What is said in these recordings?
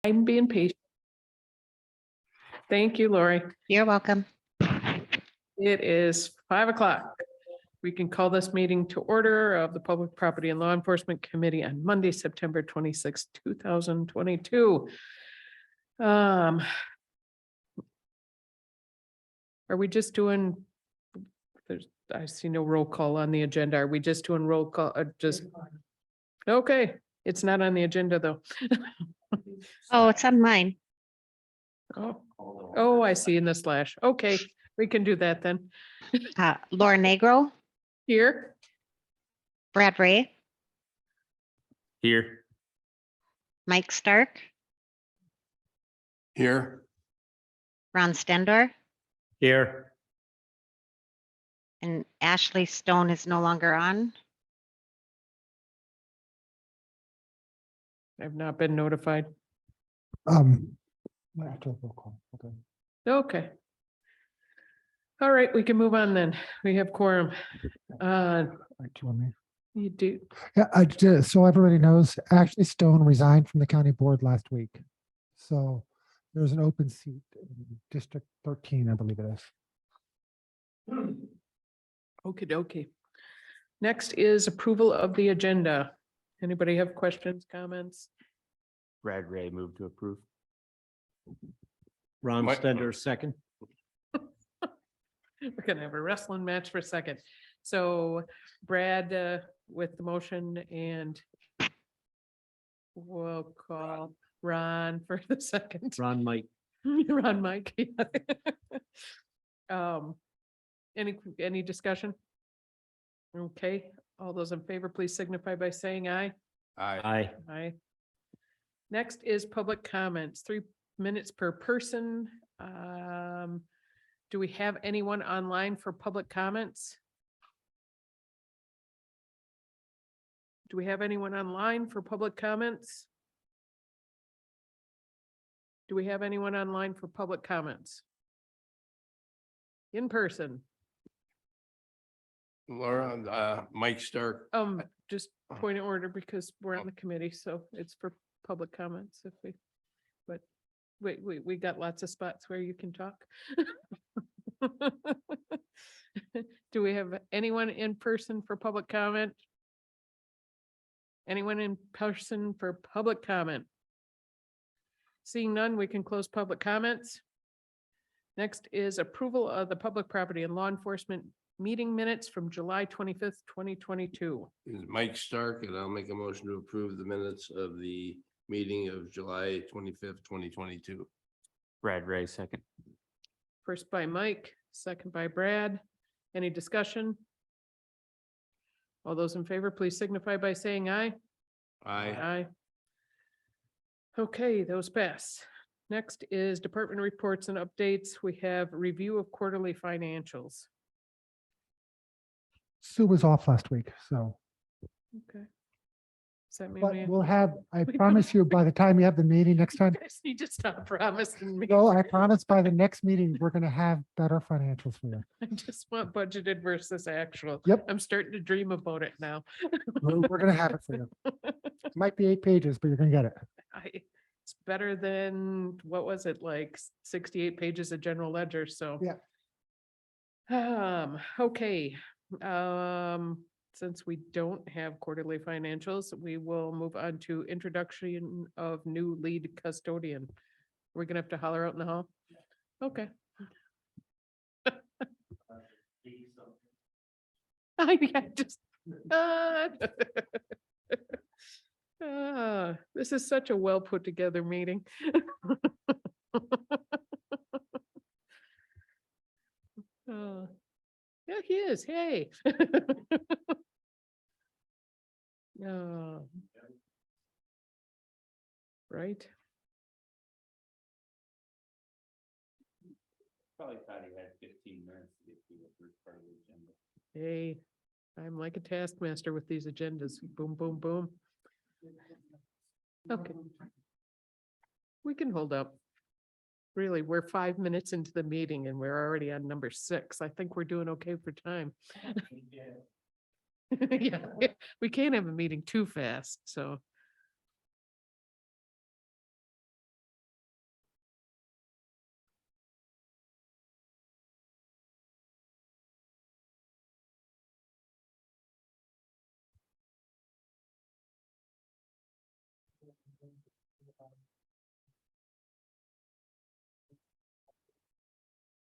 I'm being patient. Thank you, Lori. You're welcome. It is 5 o'clock. We can call this meeting to order of the Public Property and Law Enforcement Committee on Monday, September 26, 2022. Are we just doing? I see no roll call on the agenda. Are we just doing roll call? Okay, it's not on the agenda though. Oh, it's on mine. Oh, I see in the slash. Okay, we can do that then. Laura Negro, Here, Brad Ray, Here. Mike Stark, Here. Ron Stendor, Here. and Ashley Stone is no longer on. I've not been notified. After the roll call, okay. Okay. All right, we can move on then. We have quorum. All right, do you want me? You do, Yeah, so everybody knows, Ashley Stone resigned from the county board last week. So there's an open seat in District 13, I believe it is. okie dokie. Next is approval of the agenda. Anybody have questions, comments? Brad Ray moved to approve. Ron Mike- Stender, second. We're gonna have a wrestling match for a second. So Brad, with the motion, and we'll call Ron for the second. Ron Mike. Ron, Mike. Any discussion? Okay, all those in favor, please signify by saying aye. Aye. Aye. Aye. Next is public comments, 3 minutes per person. Do we have anyone online for public comments? Do we have anyone online for public comments? Do we have anyone online for public comments? In person? Laura, Mike Stark. Just point of order because we're on the committee, so it's for public comments if we, but we got lots of spots where you can talk. Do we have anyone in person for public comment? Anyone in person for public comment? Seeing none, we can close public comments. Next is approval of the Public Property and Law Enforcement meeting minutes from July 25th, 2022. Is Mike Stark, and I'll make a motion to approve the minutes of the meeting of July 25th, 2022. Brad Ray, second. First by Mike, second by Brad. Any discussion? All those in favor, please signify by saying aye. Aye. Aye. Okay, those pass. Next is department reports and updates. We have review of quarterly financials. Sue was off last week, so, Okay. Does that mean but we we'll have, I promise you, by the time we have the meeting next time, guys need to stop promising me? no, I promise by the next meeting, we're gonna have better financials for you. I just want budgeted versus actual. Yep. I'm starting to dream about it now. We're gonna have it for you. Might be 8 pages, but you're gonna get it. It's better than, what was it, like 68 pages of general ledger, so. Yeah. Okay, since we don't have quarterly financials, we will move on to introduction of new lead custodian. We're gonna have to holler out in the hall? Okay. Yeah, just. This is such a well put together meeting. Yeah, he is. Hey. Right. Probably thought he had 15 minutes to get through the first part of the agenda. Hey, I'm like a taskmaster with these agendas. Boom, boom, boom. Okay. We can hold up. Really, we're 5 minutes into the meeting and we're already on number 6. I think we're doing okay for time. Yeah, we can't have a meeting too fast, so.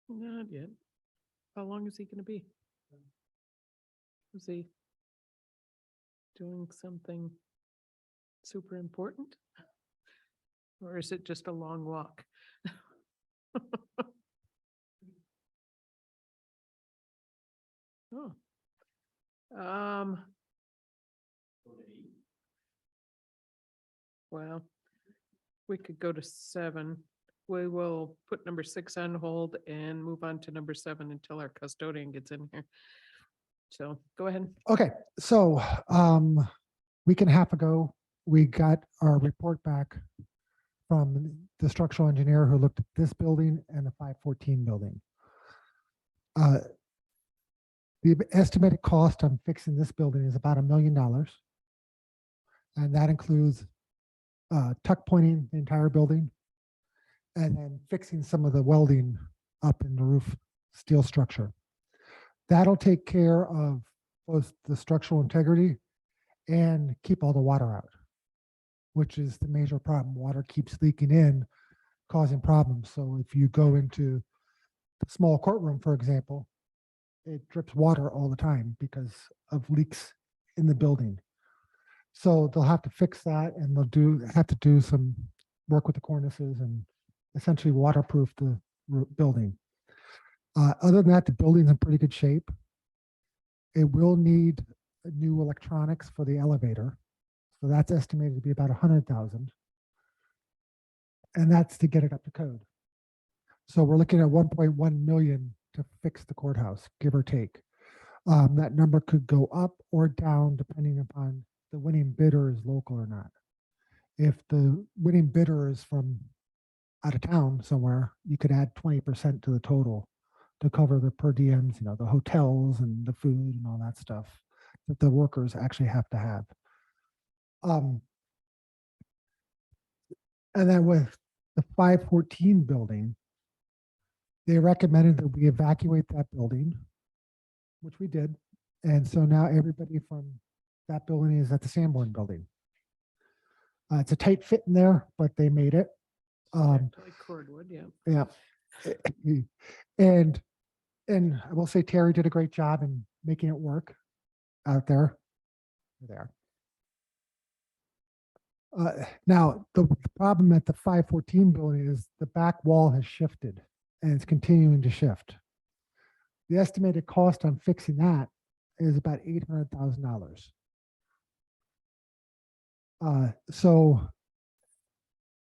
Not yet. How long is he gonna be? Is he doing something super important? Or is it just a long walk? Oh. Well, we could go to 7. We will put number 6 on hold and move on to number 7 until our custodian gets in here. So go ahead. Okay, so week and a half ago, we got our report back from the structural engineer who looked at this building and the 514 building. The estimated cost on fixing this building is about $1 million. And that includes tuck pointing the entire building and then fixing some of the welding up in the roof steel structure. That'll take care of both the structural integrity and keep all the water out, which is the major problem. Water keeps leaking in, causing problems. So if you go into the small courtroom, for example, it drips water all the time because of leaks in the building. So they'll have to fix that, and they'll have to do some work with the cornices and essentially waterproof the building. Other than that, the building's in pretty good shape. It will need new electronics for the elevator. So that's estimated to be about 100,000. And that's to get it up to code. So we're looking at 1.1 million to fix the courthouse, give or take. That number could go up or down depending upon the winning bidder is local or not. If the winning bidder is from out of town somewhere, you could add 20% to the total to cover the per diems, you know, the hotels and the food and all that stuff that the workers actually have to have. And then with the 514 building, they recommended that we evacuate that building, which we did. And so now everybody from that building is at the Sanborn building. It's a tight fit in there, but they made it. Like cordwood, yeah. Yeah. And I will say Terry did a great job in making it work out there. There. Now, the problem at the 514 building is the back wall has shifted and it's continuing to shift. The estimated cost on fixing that is about $800,000. So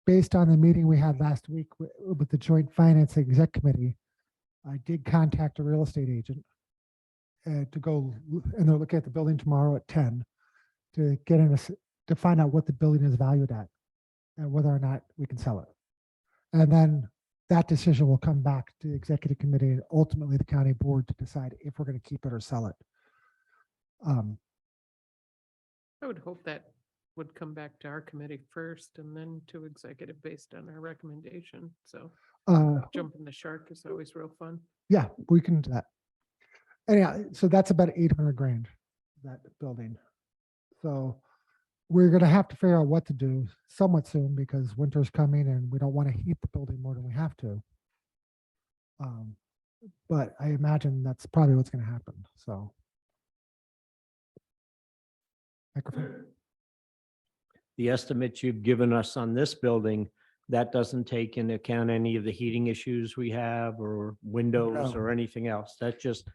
based on the meeting we had last week with the Joint Finance Exec Committee, I did contact a real estate agent to go, and they're looking at the building tomorrow at 10 to get in to find out what the building is valued at and whether or not we can sell it. And then that decision will come back to the executive committee and ultimately the county board to decide if we're going to keep it or sell it. I would hope that would come back to our committee first and then to executive based on our recommendation. So jumping the shark is always real fun. Yeah, we can do that. Anyhow, so that's about 800 grand, that building. So we're going to have to figure out what to do somewhat soon because winter's coming and we don't want to heat the building more than we have to. But I imagine that's probably what's going to happen. So. Microphone. The estimates you've given us on this building, that doesn't take into account any of the heating issues we have or windows No. or anything else. That's just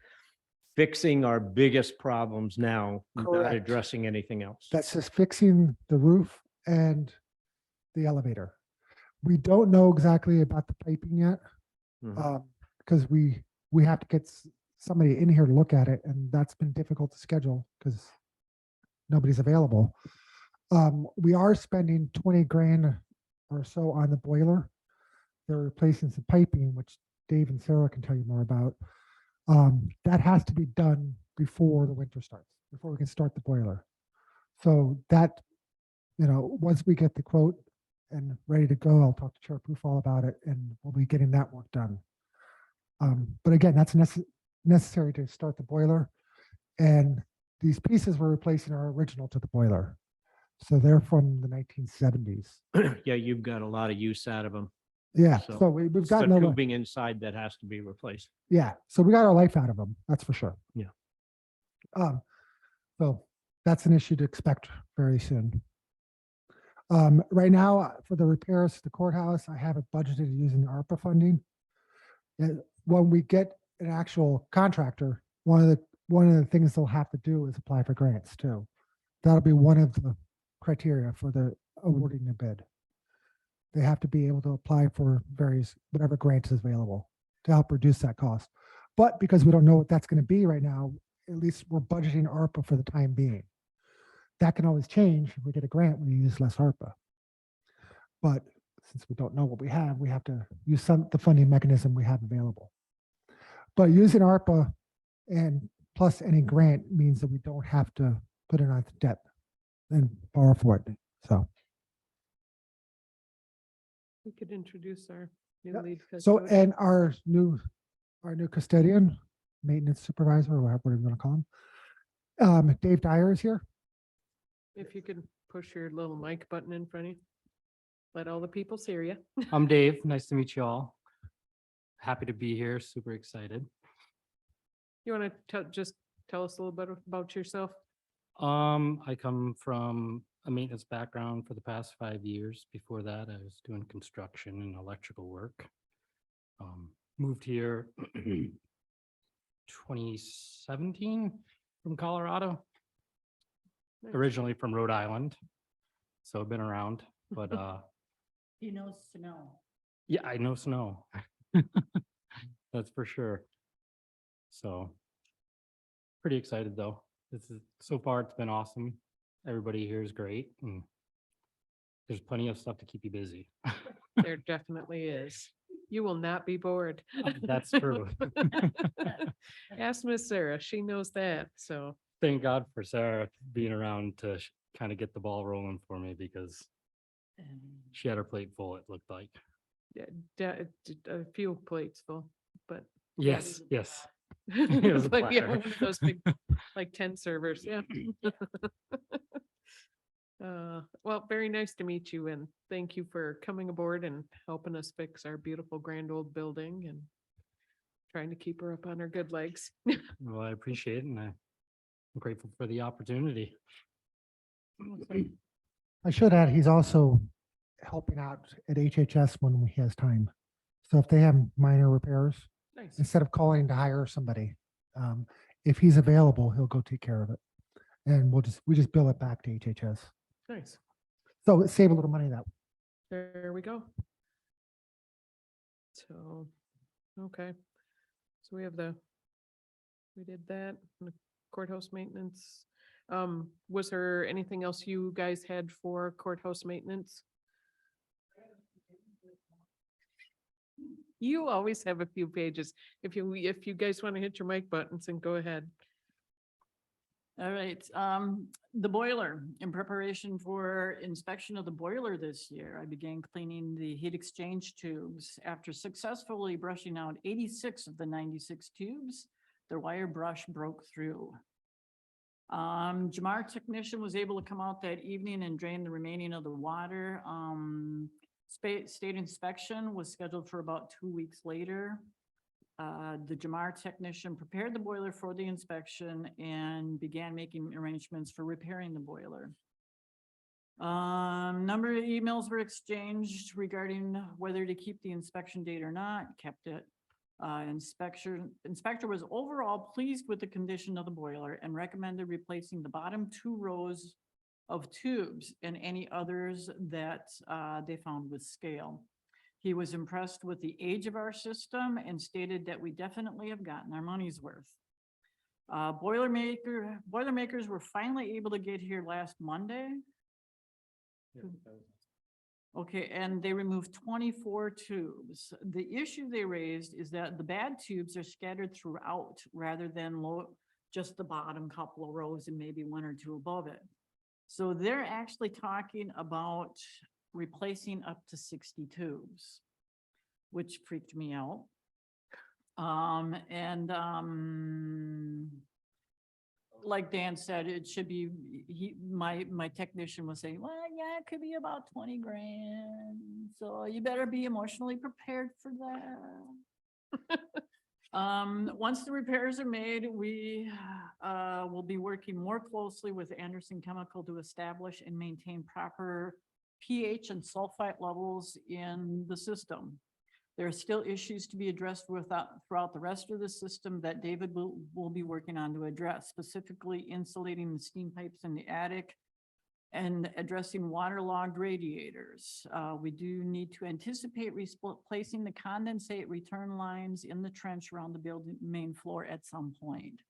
fixing our biggest problems now, not Correct. addressing anything else. That's just fixing the roof and the elevator. We don't know exactly about the piping yet Mhm. because we have to get somebody in here to look at it, and that's been difficult to schedule because nobody's available. We are spending 20 grand or so on the boiler. They're replacing some piping, which Dave and Sarah can tell you more about. That has to be done before the winter starts, before we can start the boiler. So that, once we get the quote and ready to go, I'll talk to Chair Poofall about it and we'll be getting that work done. But again, that's necessary to start the boiler. And these pieces we're replacing are original to the boiler. So they're from the 1970s. Yeah, you've got a lot of use out of them. Yeah, So so we've It's the gotten, tubing inside that has to be replaced. yeah, so we got our life out of them, that's for sure. Yeah. So that's an issue to expect very soon. Right now, for the repairs to the courthouse, I have it budgeted using the ARPA funding. And when we get an actual contractor, one of the things they'll have to do is apply for grants too. That'll be one of the criteria for the awarding the bid. They have to be able to apply for whatever grant is available to help reduce that cost. But because we don't know what that's going to be right now, at least we're budgeting ARPA for the time being. That can always change. If we get a grant, we use less ARPA. But since we don't know what we have to use the funding mechanism we have available. But using ARPA and plus any grant means that we don't have to put it on debt and borrow for it. So, We could introduce our new Yep. lead. so custodian. and our new custodian, maintenance supervisor, or whatever you want to call him. Dave Dyer is here. If you could push your little mic button in front of you. Let all the people hear you. I'm Dave. Nice to meet you all. Happy to be here. Super excited. You want to just tell us a little bit about yourself? I come from a maintenance background for the past 5 years. Before that, I was doing construction and electrical work. Moved here 2017 from Colorado, Nice. originally from Rhode Island. So I've been around, but He knows snow. yeah, I know snow. That's for sure. So pretty excited though. So far it's been awesome. Everybody here is great and there's plenty of stuff to keep you busy. There definitely is. You will not be bored. That's true. Ask Miss Sarah, she knows that, so. Thank God for Sarah being around to kind of get the ball rolling for me because she had her plate full, it looked like. Yeah, a few plates full, but. Yes, yes. It was a like, yeah, platter. one of those big, like 10 servers, yeah. Well, very nice to meet you and thank you for coming aboard and helping us fix our beautiful grand old building and trying to keep her up on her good legs. Well, I appreciate it and I'm grateful for the opportunity. I should add, he's also helping out at HHS when he has time. So if they have minor repairs, Nice. instead of calling to hire somebody, if he's available, he'll go take care of it. And we just bill it back to HHS. Nice. So save a little money that way. There we go. So, okay. So we did that, the courthouse maintenance. Was there anything else you guys had for courthouse maintenance? You always have a few pages. If you guys want to hit your mic buttons and go ahead. All right, the boiler, in preparation for inspection of the boiler this year, I began cleaning the heat exchange tubes. After successfully brushing out 86 of the 96 tubes, the wire brush broke through. Jamar technician was able to come out that evening and drain the remaining of the water. State inspection was scheduled for about 2 weeks later. The Jamar technician prepared the boiler for the inspection and began making arrangements for repairing the boiler. Number of emails were exchanged regarding whether to keep the inspection date or not, kept it. Inspector was overall pleased with the condition of the boiler and recommended replacing the bottom 2 rows of tubes and any others that they found with scale. He was impressed with the age of our system and stated that we definitely have gotten our money's worth. Boilermakers were finally able to get here last Monday. Okay, and they removed 24 tubes. The issue they raised is that the bad tubes are scattered throughout rather than just the bottom couple of rows and maybe 1 or 2 above it. So they're actually talking about replacing up to 60 tubes, which freaked me out. like Dan said, it should be, my technician was saying, well, yeah, it could be about 20 grand. So you better be emotionally prepared for that. Once the repairs are made, we, will be working more closely with Anderson Chemical to establish and maintain proper pH and sulfite levels in the system. There are still issues to be addressed throughout the rest of the system that David will be working on to address, specifically insulating the steam pipes in the attic and addressing waterlogged radiators. We do need to anticipate replacing the condensate return lines in the trench around the building main floor at some point.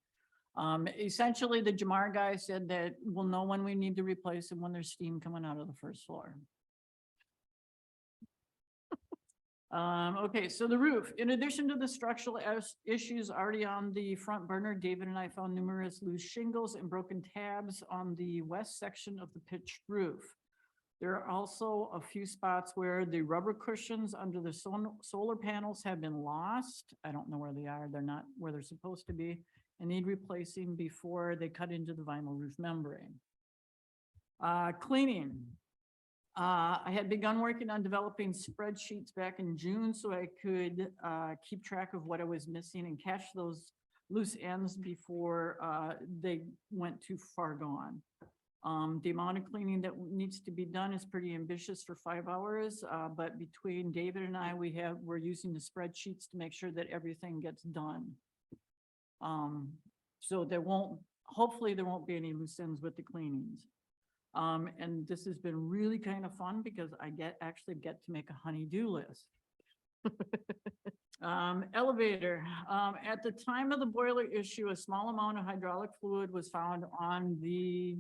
Essentially, the Jamar guy said that we'll know when we need to replace them when there's steam coming out of the first floor. Okay, so the roof, in addition to the structural issues already on the front burner, David and I found numerous loose shingles and broken tabs on the west section of the pitched roof. There are also a few spots where the rubber cushions under the solar panels have been lost. I don't know where they are. They're not where they're supposed to be and need replacing before they cut into the vinyl roof membrane. Cleaning. I had begun working on developing spreadsheets back in June so I could keep track of what I was missing and catch those loose ends before they went too far gone. The amount of cleaning that needs to be done is pretty ambitious for 5 hours, but between David and I, we're using the spreadsheets to make sure that everything gets done. So hopefully there won't be any loose ends with the cleanings. And this has been really kind of fun because I actually get to make a honey-do list. Elevator, at the time of the boiler issue, a small amount of hydraulic fluid was found on the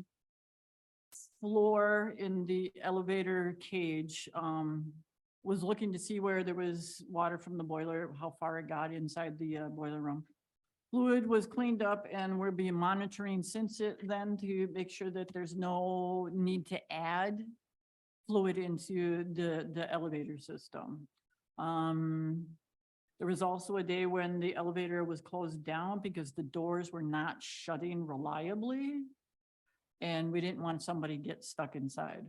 floor in the elevator cage. Was looking to see where there was water from the boiler, how far it got inside the boiler room. Fluid was cleaned up and we'll be monitoring since then to make sure that there's no need to add fluid into the elevator system. There was also a day when the elevator was closed down because the doors were not shutting reliably. And we didn't want somebody to get stuck inside.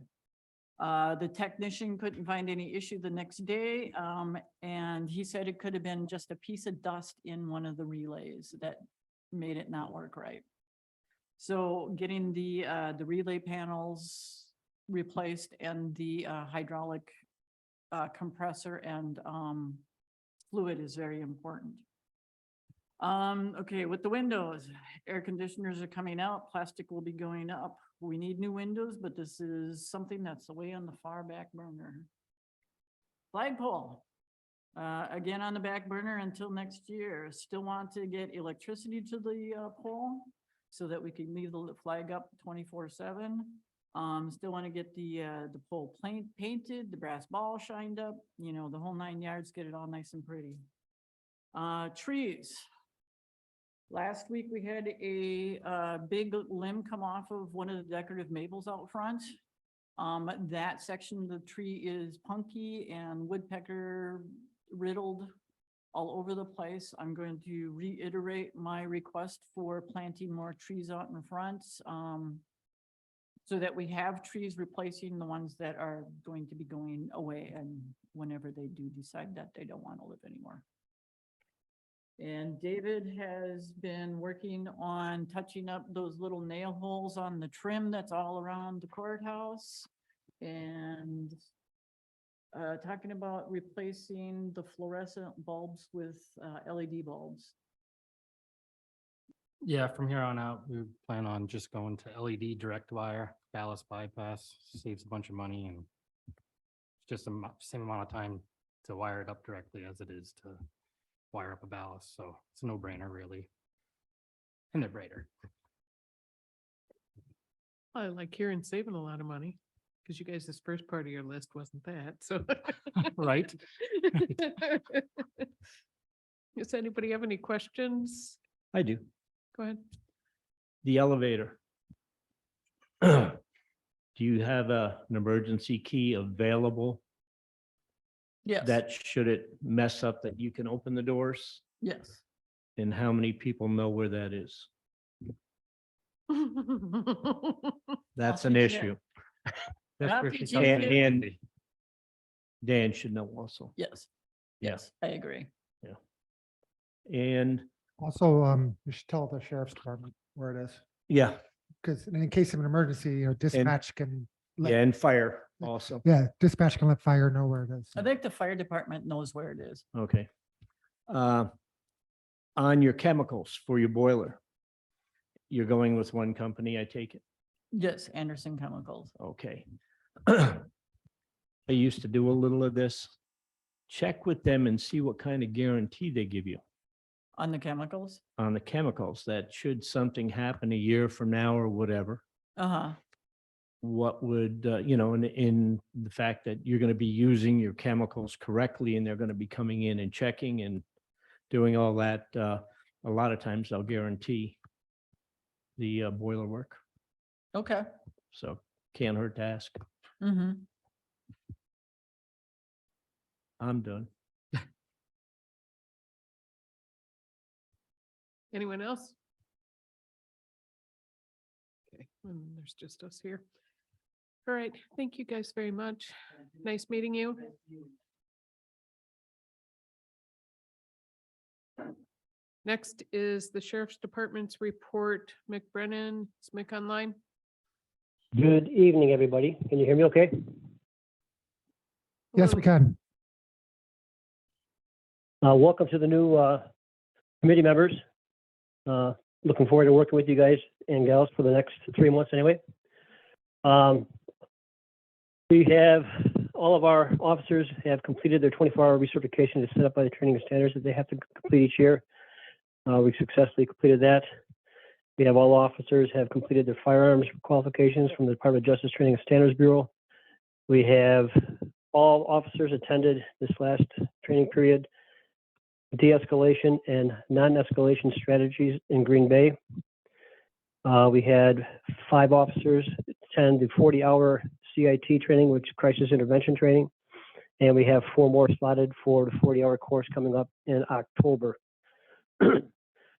The technician couldn't find any issue the next day, and he said it could have been just a piece of dust in one of the relays that made it not work right. So getting the relay panels replaced and the hydraulic compressor and fluid is very important. Okay, with the windows, air conditioners are coming out, plastic will be going up. We need new windows, but this is something that's away on the far back burner. Flagpole, again on the back burner until next year. Still want to get electricity to the pole so that we can leave the flag up 24/7. Still want to get the pole painted, the brass ball shined up, you know, the whole 9 yards, get it all nice and pretty. Trees. Last week, we had a big limb come off of one of the decorative maples out front. That section of the tree is punky and woodpecker riddled all over the place. I'm going to reiterate my request for planting more trees out in front, so that we have trees replacing the ones that are going to be going away and whenever they do decide that they don't want to live anymore. And David has been working on touching up those little nail holes on the trim that's all around the courthouse. And talking about replacing the fluorescent bulbs with LED bulbs. Yeah, from here on out, we plan on just going to LED direct wire, ballast bypass, saves a bunch of money and just the same amount of time to wire it up directly as it is to wire up a ballast. So it's a no-brainer really. And they're brighter. I like hearing saving a lot of money because you guys, this first part of your list wasn't that, so. Right? Does anybody have any questions? I do. Go ahead. The elevator. Do you have an emergency key available Yes. that should it mess up that you can open the doors? Yes. And how many people know where that is? That's an RPG. issue. That's where she RPG. comes in. And Dan should know also. Yes, Yeah. yes, I agree. And Also, you should tell the sheriff's department where it is, yeah, because in case of an emergency, dispatch can. let- yeah, and fire also. Yeah, dispatch can let fire know where it is. I think the fire department knows where it is. Okay. On your chemicals for your boiler, you're going with one company, I take it? Yes, Anderson Chemicals. Okay. I used to do a little of this. Check with them and see what kind of guarantee they give you On the chemicals? on the chemicals, that should something happen a year from now or whatever, Uh-huh. what would, in the fact that you're going to be using your chemicals correctly and they're going to be coming in and checking and doing all that, a lot of times they'll guarantee the boiler work. Okay. So can't hurt to ask. Mm-hmm. I'm done. Anyone else? Okay, there's just us here. All right, thank you guys very much. Nice meeting you. Next is the Sheriff's Department's report. Mick Brennan, is Mick online? Good evening, everybody. Can you hear me okay? Yes, we Hello. can. Welcome to the new committee members. Looking forward to working with you guys and gals for the next 3 months anyway. We have, all of our officers have completed their 24-hour recertification as set up by the training standards that they have to complete each year. We successfully completed that. We have all officers have completed their firearms qualifications from the Department of Justice Training and Standards Bureau. We have all officers attended this last training period, de-escalation and non-escalation strategies in Green Bay. We had 5 officers attend the 40-hour CIT training, which is crisis intervention training. And we have 4 more slotted for the 40-hour course coming up in October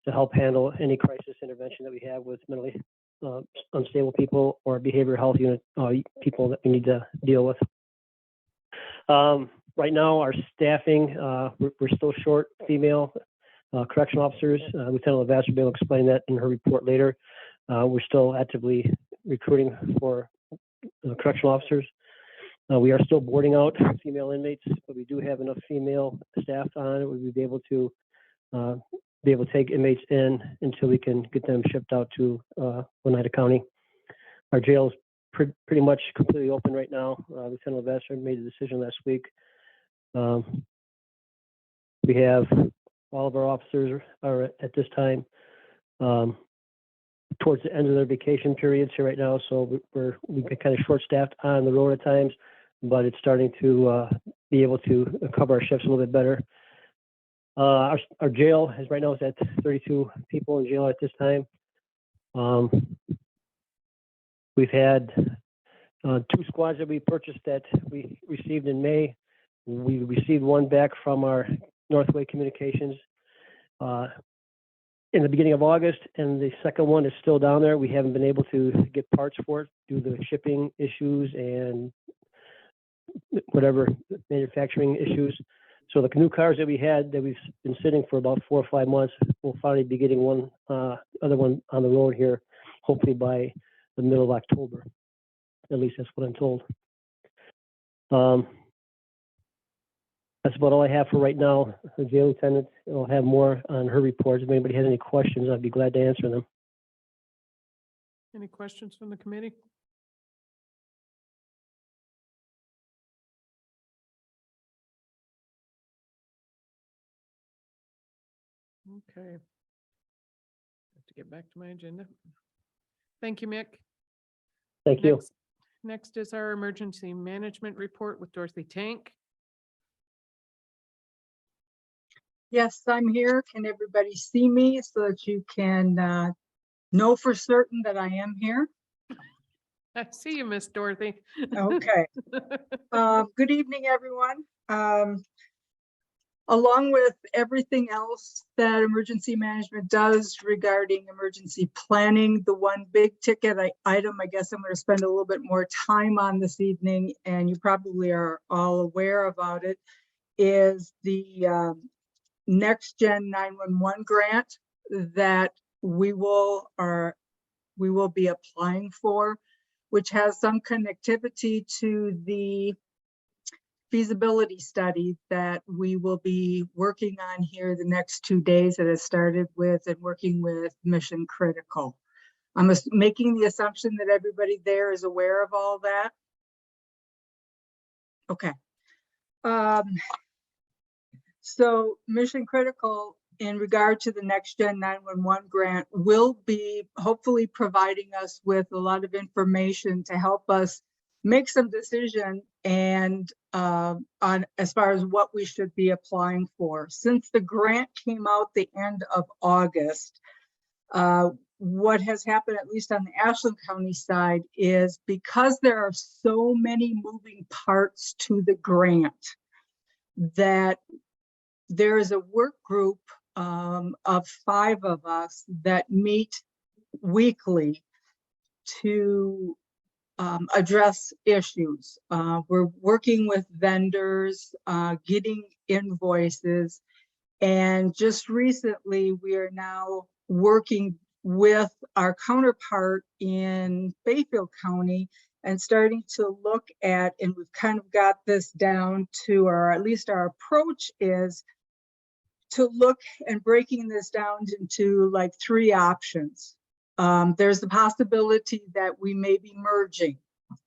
to help handle any crisis intervention that we have with mentally unstable people or behavioral health unit people that we need to deal with. Right now, our staffing, we're still short female correctional officers. Lieutenant Lavasser will be able to explain that in her report later. We're still actively recruiting for correctional officers. We are still boarding out female inmates, but we do have enough female staff on it. We would be able to take inmates in until we can get them shipped out to Oneida County. Our jail is pretty much completely open right now. Lieutenant Lavasser made a decision last week. We have all of our officers are at this time towards the end of their vacation periods here right now, so we've been kind of short-staffed on the road at times, but it's starting to be able to cover our shifts a little bit better. Our jail is right now is at 32 people in jail at this time. We've had 2 squads that we purchased that we received in May. We received one back from our Northway Communications in the beginning of August, and the second one is still down there. We haven't been able to get parts for it due to the shipping issues and whatever manufacturing issues. So the new cars that we had that we've been sitting for about 4 or 5 months, we'll finally be getting one other one on the road here, hopefully by the middle of October. At least that's what I'm told. That's about all I have for right now. The jail lieutenant will have more on her reports. If anybody has any questions, I'd be glad to answer them. Any questions from the committee? Okay. Have to get back to my agenda. Thank you, Mick. Thank you. Next is our emergency management report with Dorothy Tank. Yes, I'm here. Can everybody see me so that you can know for certain that I am here? I see you, Miss Dorothy. Okay. Good evening, everyone. along with everything else that emergency management does regarding emergency planning, the one big ticket item, I guess I'm going to spend a little bit more time on this evening, and you probably are all aware about it, is the Next Gen 911 grant that we will be applying for, which has some connectivity to the feasibility study that we will be working on here the next 2 days that has started with and working with Mission Critical. I'm making the assumption that everybody there is aware of all that. Okay. So Mission Critical, in regard to the Next Gen 911 grant, will be hopefully providing us with a lot of information to help us make some decision and on as far as what we should be applying for. Since the grant came out the end of August, what has happened, at least on the Ashland County side, is because there are so many moving parts to the grant, that there is a work group of 5 of us that meet weekly to address issues. We're working with vendors, getting invoices, and just recently we are now working with our counterpart in Bayfield County and starting to look at, and we've kind of got this down to, or at least our approach is to look and breaking this down into like 3 options. There's the possibility that we may be merging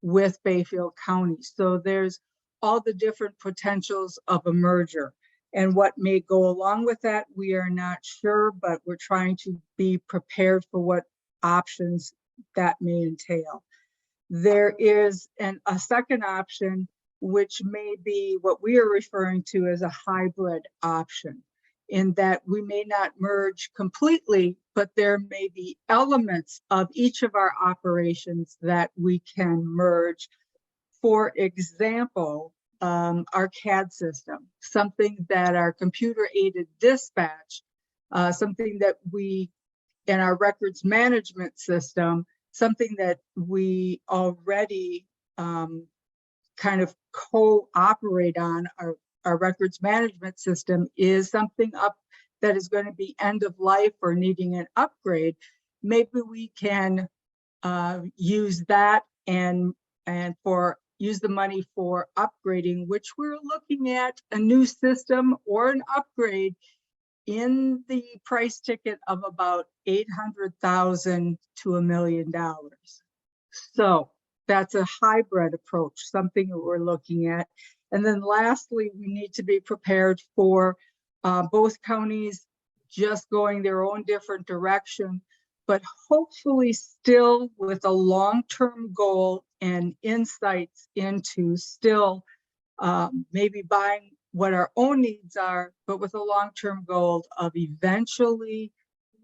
with Bayfield County. So there's all the different potentials of a merger, and what may go along with that, we are not sure, but we're trying to be prepared for what options that may entail. There is a second option, which may be what we are referring to as a hybrid option, in that we may not merge completely, but there may be elements of each of our operations that we can merge. For example, our CAD system, something that our computer aided dispatch, something that we, in our records management system, something that we already kind of co-operate on, our records management system is something up that is going to be end of life or needing an upgrade. Maybe we can use that and use the money for upgrading, which we're looking at a new system or an upgrade in the price ticket of about $800,000 to $1 million. So that's a hybrid approach, something that we're looking at. And then lastly, we need to be prepared for both counties just going their own different direction, but hopefully still with a long-term goal and insights into still maybe buying what our own needs are, but with a long-term goal of eventually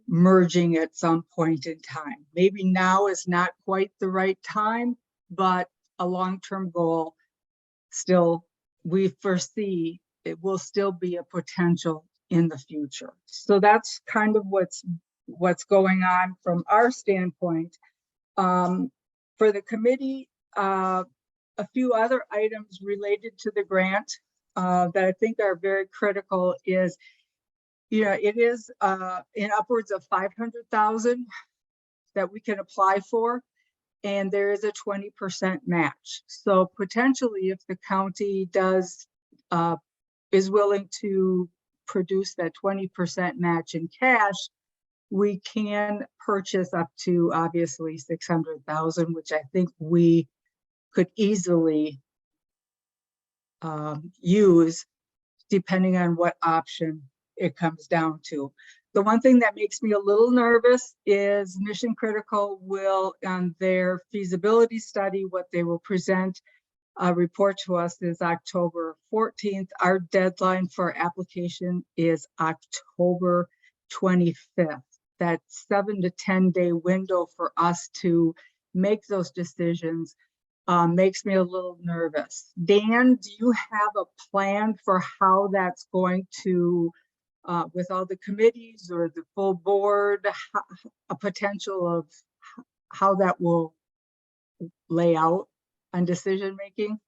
merging at some point in time. Maybe now is not quite the right time, but a long-term goal still, we foresee it will still be a potential in the future. So that's kind of what's going on from our standpoint. For the committee, a few other items related to the grant that I think are very critical is, it is in upwards of 500,000 that we can apply for, and there is a 20% match. So potentially, if the county is willing to produce that 20% match in cash, we can purchase up to obviously 600,000, which I think we could easily use depending on what option it comes down to. The one thing that makes me a little nervous is Mission Critical will, on their feasibility study, what they will present, report to us is October 14th. Our deadline for application is October 25th. That 7 to 10 day window for us to make those decisions makes me a little nervous. Dan, do you have a plan for how that's going to, with all the committees or the full board, a potential of how that will lay out on decision making?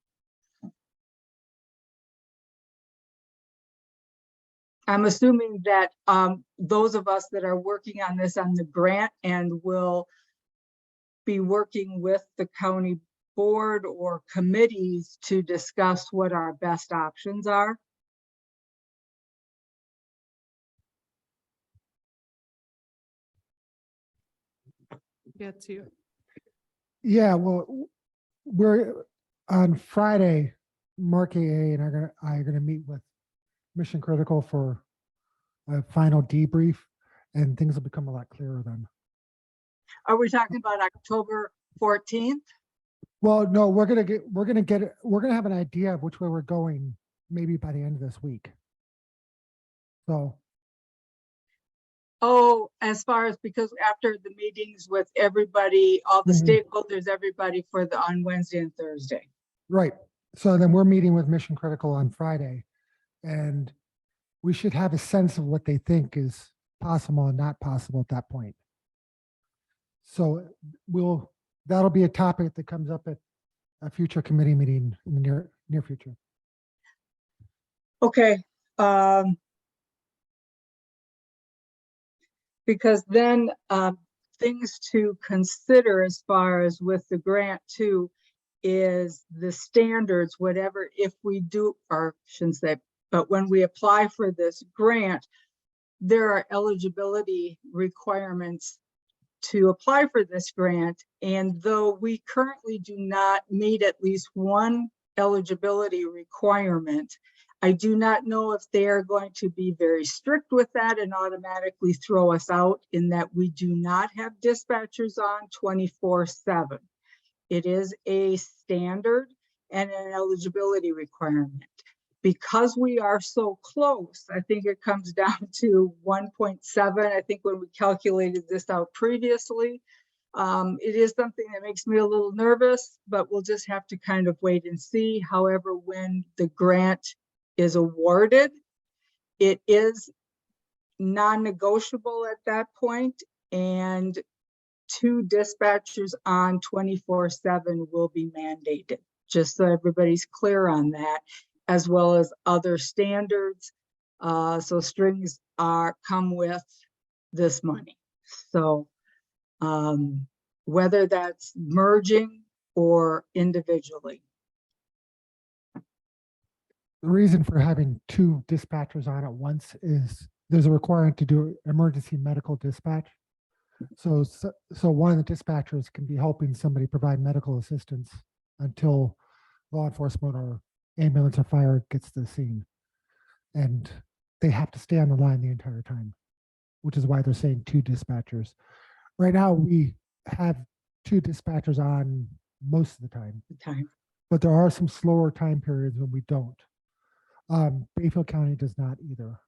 I'm assuming that those of us that are working on this on the grant and will be working with the county board or committees to discuss what our best options are. Gets you. Yeah, well, we're on Friday, Mark AA and are gonna meet with Mission Critical for a final debrief, and things will become a lot clearer then. Are we talking about October 14th? Well, no, we're gonna have an idea of which way we're going, maybe by the end of this week. So, Oh, as far as, because after the meetings with everybody, all the stakeholders, everybody on Wednesday and Thursday. right, so then we're meeting with Mission Critical on Friday, and we should have a sense of what they think is possible and not possible at that point. So that'll be a topic that comes up at a future committee meeting in the near future. Okay. Because then things to consider as far as with the grant too is the standards, whatever, if we do, or shouldn't say, but when we apply for this grant, there are eligibility requirements to apply for this grant. And though we currently do not meet at least one eligibility requirement, I do not know if they are going to be very strict with that and automatically throw us out, in that we do not have dispatchers on 24/7. It is a standard and an eligibility requirement. Because we are so close, I think it comes down to 1.7. I think when we calculated this out previously, it is something that makes me a little nervous, but we'll just have to kind of wait and see. However, when the grant is awarded, it is non-negotiable at that point, and 2 dispatchers on 24/7 will be mandated, just so everybody's clear on that, as well as other standards. So strings come with this money. So whether that's merging or individually. The reason for having 2 dispatchers on at once is there's a requirement to do emergency medical dispatch. So one of the dispatchers can be helping somebody provide medical assistance until law enforcement or ambulance or fire gets to the scene. And they have to stay on the line the entire time, which is why they're saying 2 dispatchers. Right now, we have 2 dispatchers on most of the time, but there are some slower time periods when we don't. Bayfield County does not either.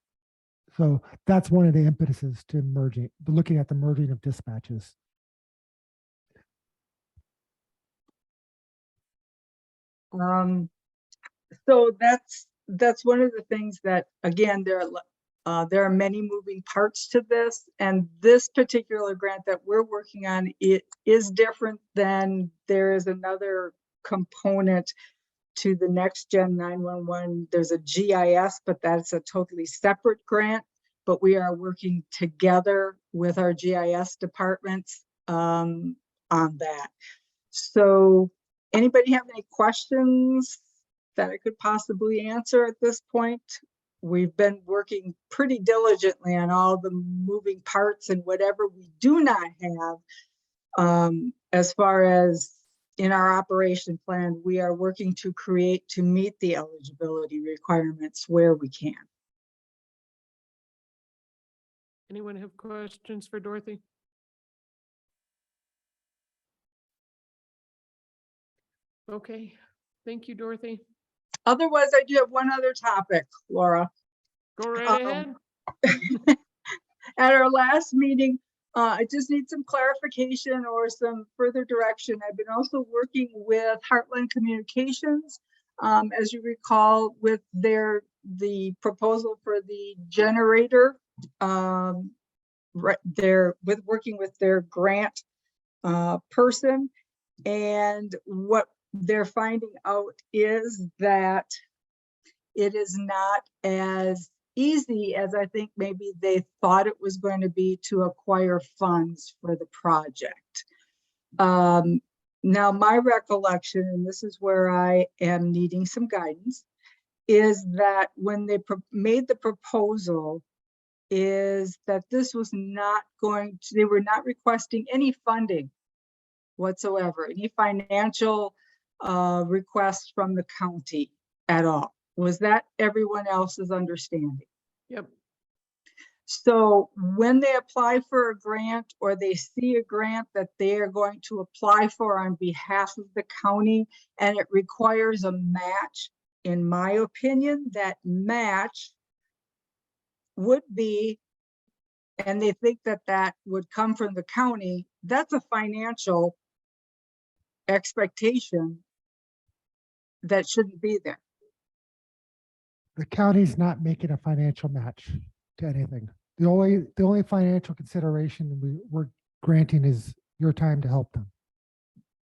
So that's one of the impetuses to looking at the merging of dispatches. So that's one of the things that, again, there are many moving parts to this, and this particular grant that we're working on, it is different than there is another component to the Next Gen 911. There's a GIS, but that's a totally separate grant, but we are working together with our GIS departments on that. So anybody have any questions that I could possibly answer at this point? We've been working pretty diligently on all the moving parts, and whatever we do not have, as far as in our operation plan, we are working to create to meet the eligibility requirements where we can. Anyone have questions for Dorothy? Okay, thank you, Dorothy. Otherwise, I do have one other topic, Laura. Go right ahead. At our last meeting, I just need some clarification or some further direction. I've been also working with Heartland Communications. As you recall, with the proposal for the generator, they're working with their grant person. And what they're finding out is that it is not as easy as I think maybe they thought it was going to be to acquire funds for the project. Now, my recollection, and this is where I am needing some guidance, is that when they made the proposal, is that this was not going to, they were not requesting any funding whatsoever, any financial requests from the county at all. Was that everyone else's understanding? Yep. So when they apply for a grant or they see a grant that they are going to apply for on behalf of the county and it requires a match, in my opinion, that match would be, and they think that that would come from the county, that's a financial expectation that shouldn't be there. The county's not making a financial match to anything. The only financial consideration we're granting is your time to help them.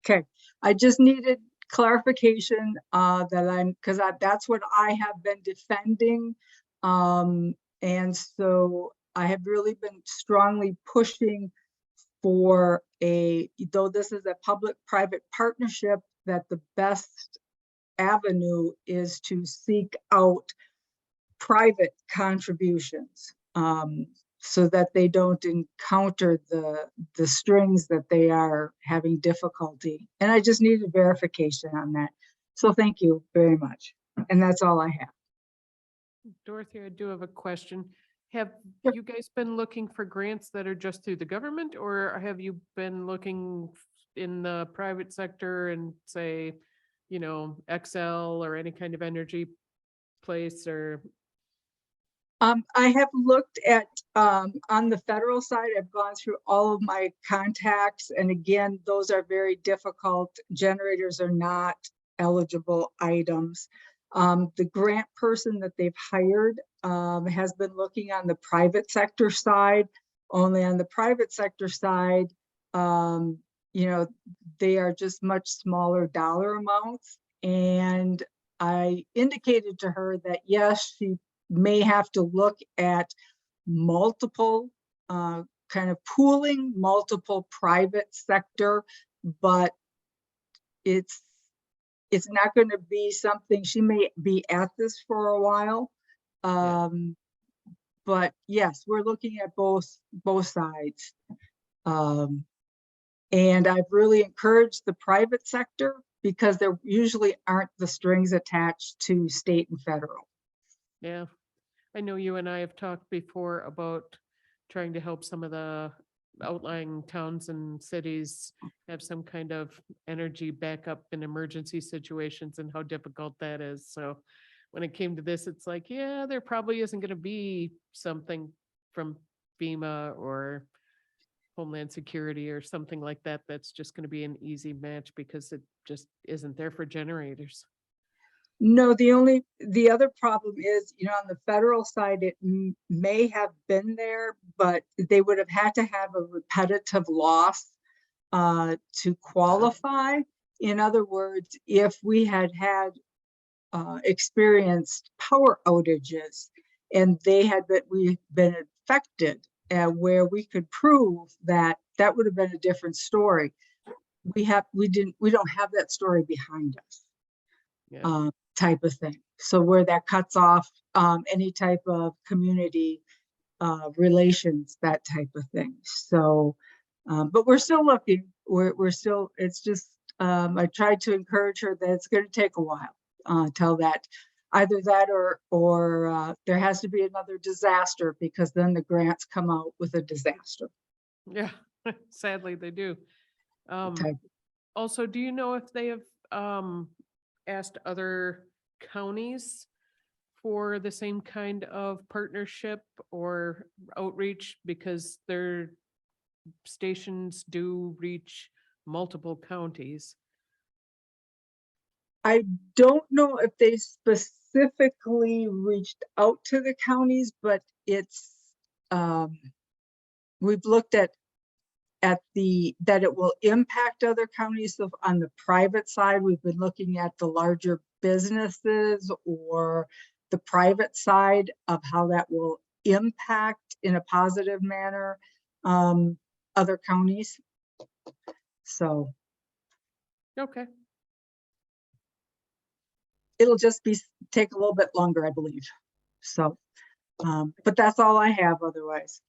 Okay, I just needed clarification because that's what I have been defending. And so I have really been strongly pushing for though this is a public-private partnership, that the best avenue is to seek out private contributions so that they don't encounter the strings that they are having difficulty. And I just needed verification on that. So thank you very much. And that's all I have. Dorothy, I do have a question. Have Sure. you guys been looking for grants that are just through the government, or have you been looking in the private sector and say, you know, Excel or any kind of energy place or? I have looked at, on the federal side, I've gone through all of my contacts. And again, those are very difficult. Generators are not eligible items. The grant person that they've hired has been looking on the private sector side. Only on the private sector side, you know, they are just much smaller dollar amounts. And I indicated to her that yes, she may have to look at multiple kind of pooling multiple private sector, but it's not going to be something, she may be at this for a while. But yes, we're looking at both sides. And I've really encouraged the private sector because there usually aren't the strings attached to state and federal. Yeah, I know you and I have talked before about trying to help some of the outlying towns and cities have some kind of energy backup in emergency situations and how difficult that is. So when it came to this, it's like, yeah, there probably isn't going to be something from FEMA or Homeland Security or something like that that's just going to be an easy match because it just isn't there for generators. No, the other problem is, you know, on the federal side, it may have been there, but they would have had to have a repetitive loss to qualify. In other words, if we had experienced power outages and we've been affected, where we could prove that would have been a different story. We don't have that story behind us. Yeah. Type of thing. So where that cuts off any type of community relations, that type of thing. So, but we're still looking. We're still. It's just I tried to encourage her that it's going to take a while till that either that or there has to be another disaster, because then the grants come out with a disaster. Yeah, sadly they do. Type. Also, do you know if they have asked other counties for the same kind of partnership or outreach, because they're stations do reach multiple counties. I don't know if they specifically reached out to the counties, but it's, we've looked at that it will impact other counties. So on the private side, we've been looking at the larger businesses or the private side of how that will impact in a positive manner, other counties. So Okay, it'll just take a little bit longer, I believe. So, but that's all I have otherwise.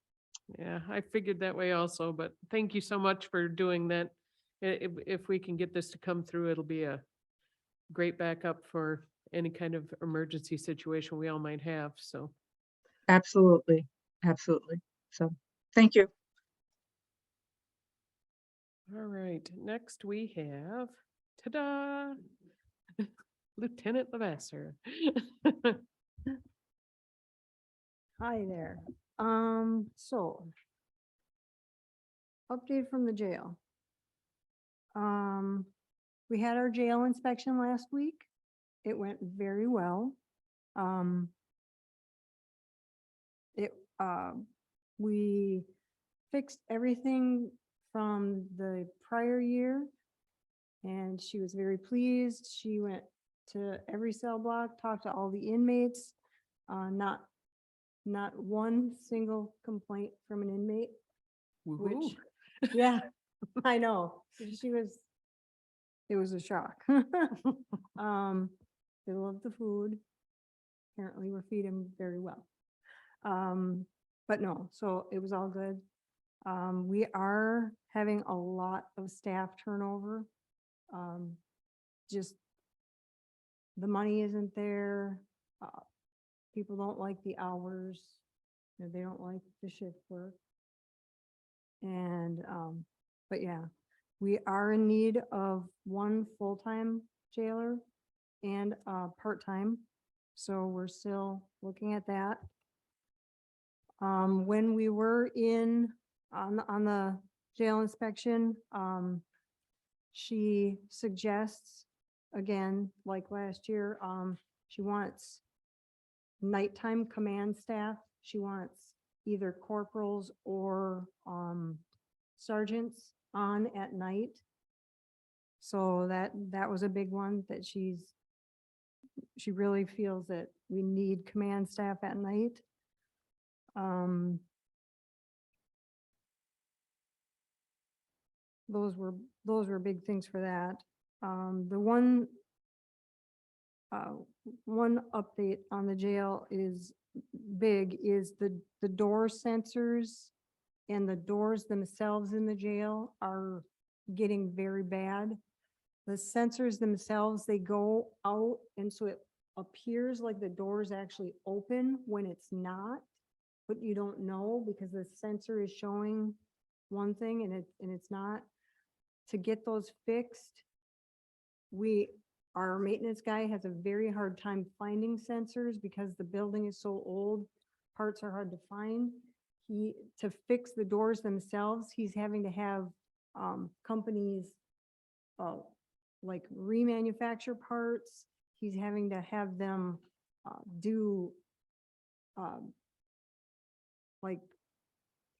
yeah, I figured that way also, but thank you so much for doing that. If we can get this to come through, it'll be a great backup for any kind of emergency situation we all might have, so. Absolutely, absolutely. So, thank you. All right, next we have, ta-da! Lieutenant Lavasser. Hi there. So update from the jail. We had our jail inspection last week. It went very well. We fixed everything from the prior year and she was very pleased. She went to every cell block, talked to all the inmates, not one single complaint from an inmate, Woo-hoo. which, yeah, I know. It was a shock. They love the food. Apparently we're feeding them very well. But no, so it was all good. We are having a lot of staff turnover. Just the money isn't there. People don't like the hours. They don't like the shift work. And, but yeah, we are in need of one full-time jailer and part-time. So we're still looking at that. When we were on the jail inspection, she suggests, again, like last year, she wants nighttime command staff. She wants either corporals or sergeants on at night. So that was a big one that she really feels that we need command staff at night. Those were big things for that. The one update on the jail is the door sensors and the doors themselves in the jail are getting very bad. The sensors themselves, they go out and so it appears like the door is actually open when it's not, but you don't know because the sensor is showing one thing and it's not. To get those fixed, our maintenance guy has a very hard time finding sensors because the building is so old, parts are hard to find. To fix the doors themselves, he's having to have companies like remanufacture parts. He's having to have them do like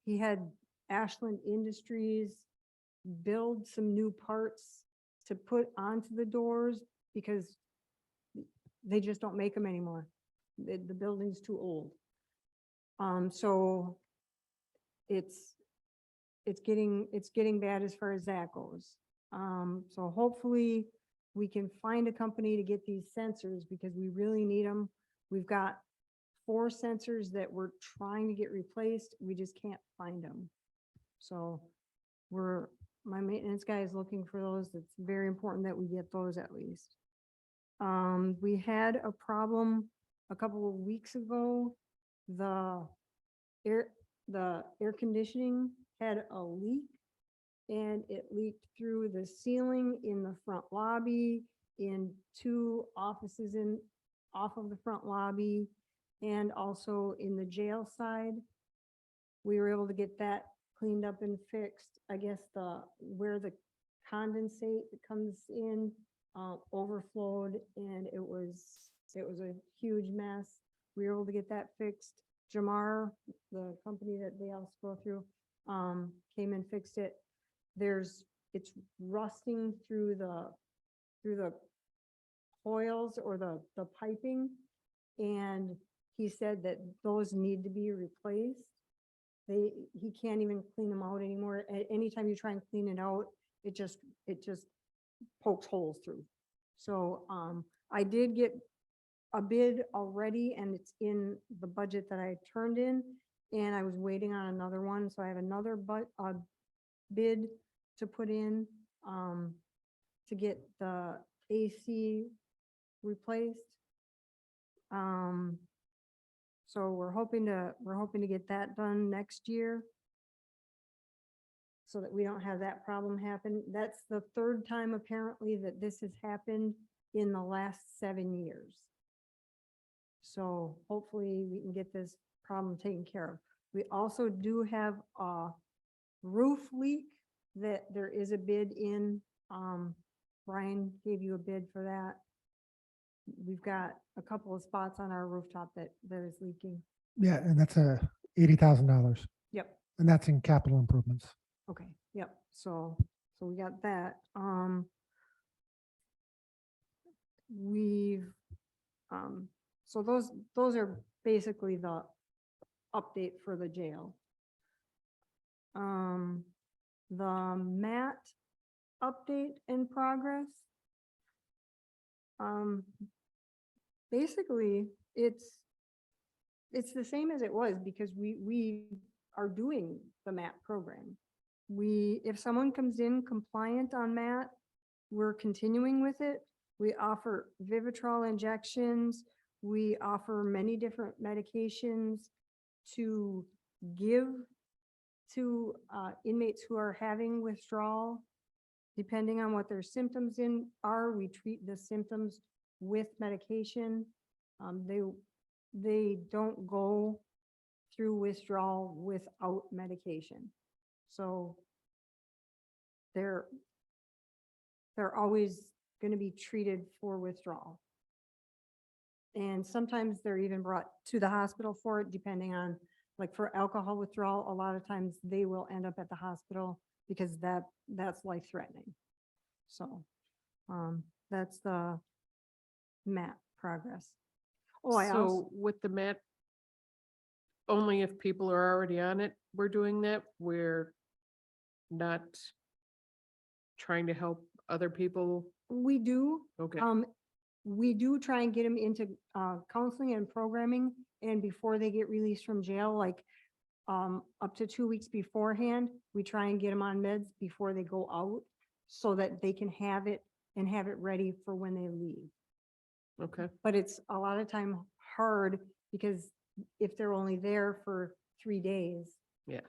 he had Ashland Industries build some new parts to put onto the doors because they just don't make them anymore. The building's too old. So it's getting bad as far as that goes. So hopefully we can find a company to get these sensors because we really need them. We've got 4 sensors that we're trying to get replaced. We just can't find them. So my maintenance guy is looking for those. It's very important that we get those at least. We had a problem a couple of weeks ago. The air conditioning had a leak and it leaked through the ceiling in the front lobby, in 2 offices off of the front lobby, and also in the jail side. We were able to get that cleaned up and fixed. I guess where the condensate that comes in overflowed, and it was a huge mess. We were able to get that fixed. Jamar, the company that they also go through, came and fixed it. It's rusting through the coils or the piping, and he said that those need to be replaced. He can't even clean them out anymore. Anytime you try and clean it out, it just pokes holes through. So I did get a bid already, and it's in the budget that I turned in, and I was waiting on another one. So I have another bid to put in to get the AC replaced. So we're hoping to get that done next year, so that we don't have that problem happen. That's the third time apparently that this has happened in the last 7 years. So hopefully we can get this problem taken care of. We also do have a roof leak that there is a bid in. Brian gave you a bid for that. We've got a couple of spots on our rooftop that is leaking. Yeah, and that's $80,000, Yep. and that's in capital improvements. Okay, yep, so we got that. We've, so those are basically the update for the jail. The mat update in progress. Basically, it's the same as it was, because we are doing the MAT program. If someone comes in compliant on MAT, we're continuing with it. We offer Vivitrol injections. We offer many different medications to give to inmates who are having withdrawal. Depending on what their symptoms are, we treat the symptoms with medication. They don't go through withdrawal without medication. So they're always going to be treated for withdrawal. And sometimes they're even brought to the hospital for it, depending on, like for alcohol withdrawal, a lot of times they will end up at the hospital because that's life-threatening. So that's the MAT progress. Oh, I also, So with the MAT, only if people are already on it, we're doing that. We're not trying to help other people. we do, Okay, we do try and get them into counseling and programming, and before they get released from jail, like up to 2 weeks beforehand, we try and get them on meds before they go out, so that they can have it and have it ready for when they leave. okay, But it's a lot of time hard, because if they're only there for 3 days, yeah,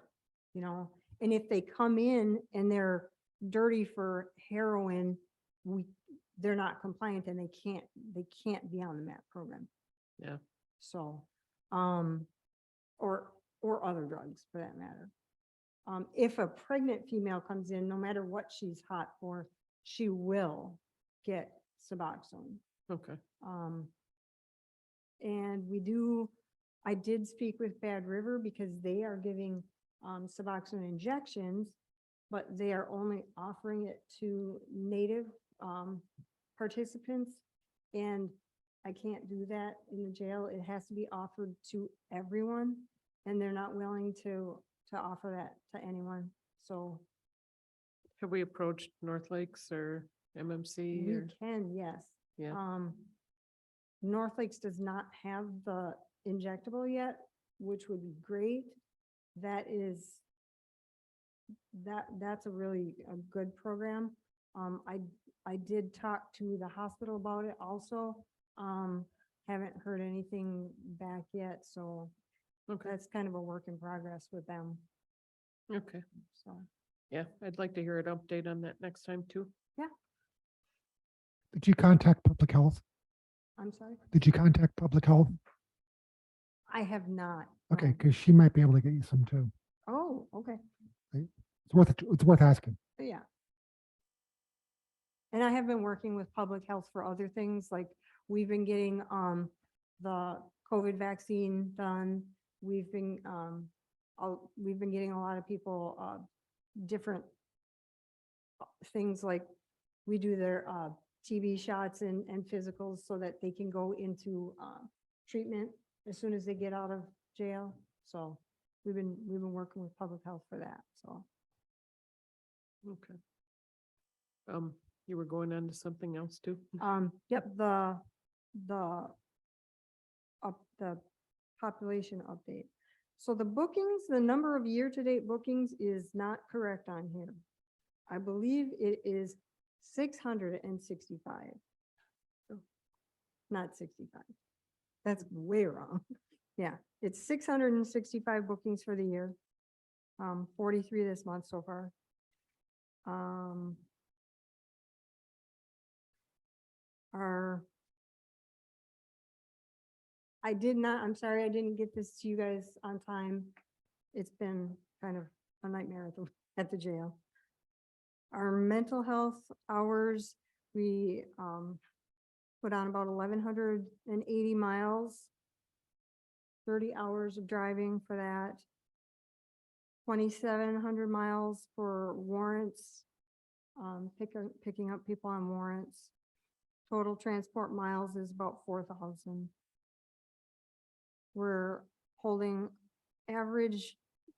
and if they come in and they're dirty for heroin, they're not compliant, and they can't be on the MAT program. yeah. So, or other drugs for that matter. If a pregnant female comes in, no matter what she's hot for, she will get Suboxone. Okay, And I did speak with Bad River, because they are giving Suboxone injections, but they are only offering it to Native participants. And I can't do that in the jail. It has to be offered to everyone, and they're not willing to offer that to anyone. So have we approached North Lakes or MMC we or? can, yes. Yeah. North Lakes does not have the injectable yet, which would be great. That's a really a good program. I did talk to the hospital about it also. Haven't heard anything back yet, so Okay, that's kind of a work in progress with them, okay. so. Yeah, I'd like to hear an update on that next time too. Did you contact public health? I'm sorry, Did you contact public health? I have not. Okay, no. because she might be able to get you some too. Oh, okay. It's worth asking. But yeah. And I have been working with public health for other things, like we've been getting the COVID vaccine done. We've been getting a lot of people different things like we do their TB shots and physicals so that they can go into treatment as soon as they get out of jail. So we've been working with public health for that, so. Okay. You were going on to something else too? Yep, the population update. So the bookings, the number of year-to-date bookings is not correct on here. I believe it is 665. Not 65. That's way wrong. Yeah, it's 665 bookings for the year. 43 this month so far. I'm sorry, I didn't get this to you guys on time. It's been kind of a nightmare at the jail. Our mental health hours, we put on about 1,180 miles, 30 hours of driving for that, 2,700 miles for warrants, picking up people on warrants. Total transport miles is about 4,000. We're holding average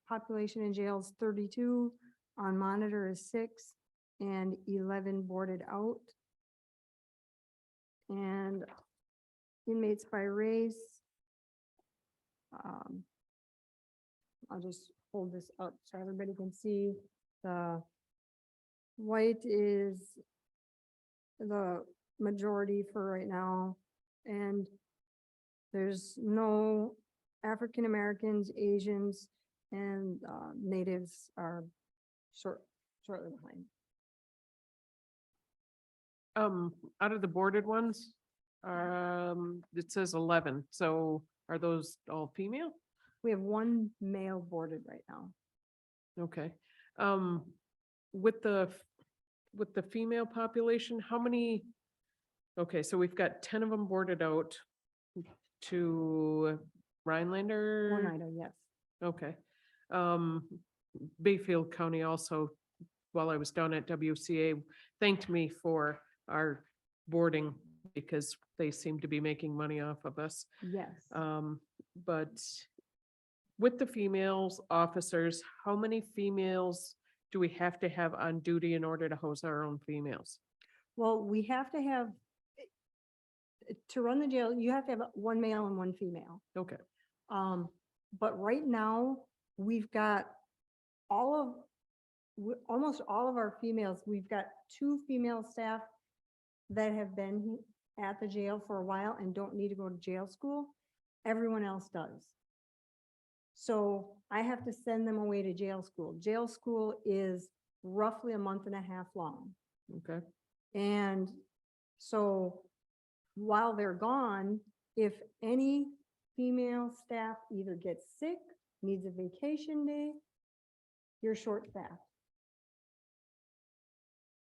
population in jails 32, on monitor is 6, and 11 boarded out. And inmates by race. I'll just hold this up so everybody can see. The white is the majority for right now, and there's no African Americans, Asians, and natives are shortly behind. Out of the boarded ones, it says 11. So are those all female? We have one male boarded right now. Okay. With the female population, how many? Okay, so we've got 10 of them boarded out to Rhinelander. One item, yes. Okay. Bayfield County also, while I was down at WCA, thanked me for our boarding because they seem to be making money off of us. Yes. But with the females officers, how many females do we have to have on duty in order to house our own females? Well, we have to have, to run the jail, you have to have one male and one female. Okay, But right now, we've got almost all of our females, we've got 2 female staff that have been at the jail for a while and don't need to go to jail school. Everyone else does. So I have to send them away to jail school. Jail school is roughly a month and a half long. okay, And so while they're gone, if any female staff either gets sick, needs a vacation day, you're short-staffed.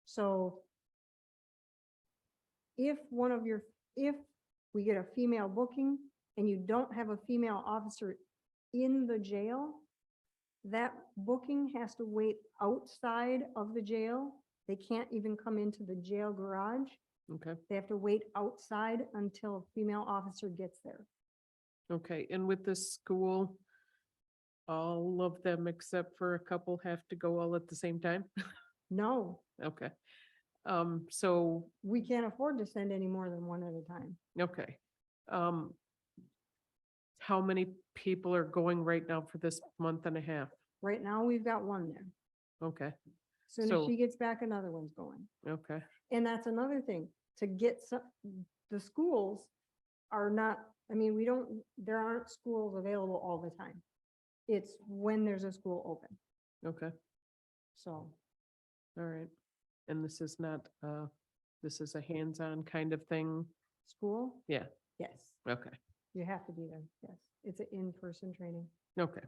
So if we get a female booking and you don't have a female officer in the jail, that booking has to wait outside of the jail. They can't even come into the jail garage. okay, They have to wait outside until a female officer gets there. okay. And with this school, all of them except for a couple have to go all at the same time? No, Okay. So, we can't afford to send any more than one at a time. okay. How many people are going right now for this month and a half? Right now, we've got one there. Okay, Soon as So- she gets back, another one's going. okay, And that's another thing, to get the schools are not, I mean, there aren't schools available all the time. It's when there's a school open, okay, so. all right. And this is not, this is a hands-on kind of thing? School? Yeah. Yes, Okay, you have to be there, yes. It's an in-person training, okay,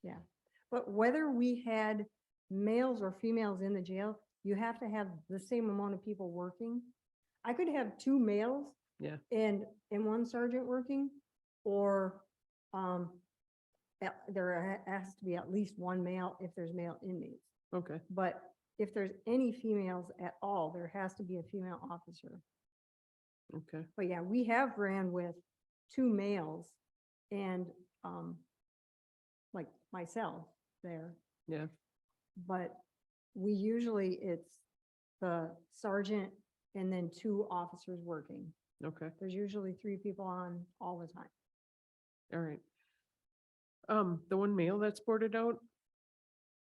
yeah. But whether we had males or females in the jail, you have to have the same amount of people working. I could have two males. Yeah. And one sergeant working, or, there has to be at least one male if there's male inmates. Okay, But if there's any females at all, there has to be a female officer. okay, But yeah, we have ran with two males and, like myself there. yeah, But we usually, it's the sergeant and then two officers working. okay, There's usually three people on all the time. all right. The one male that's boarded out,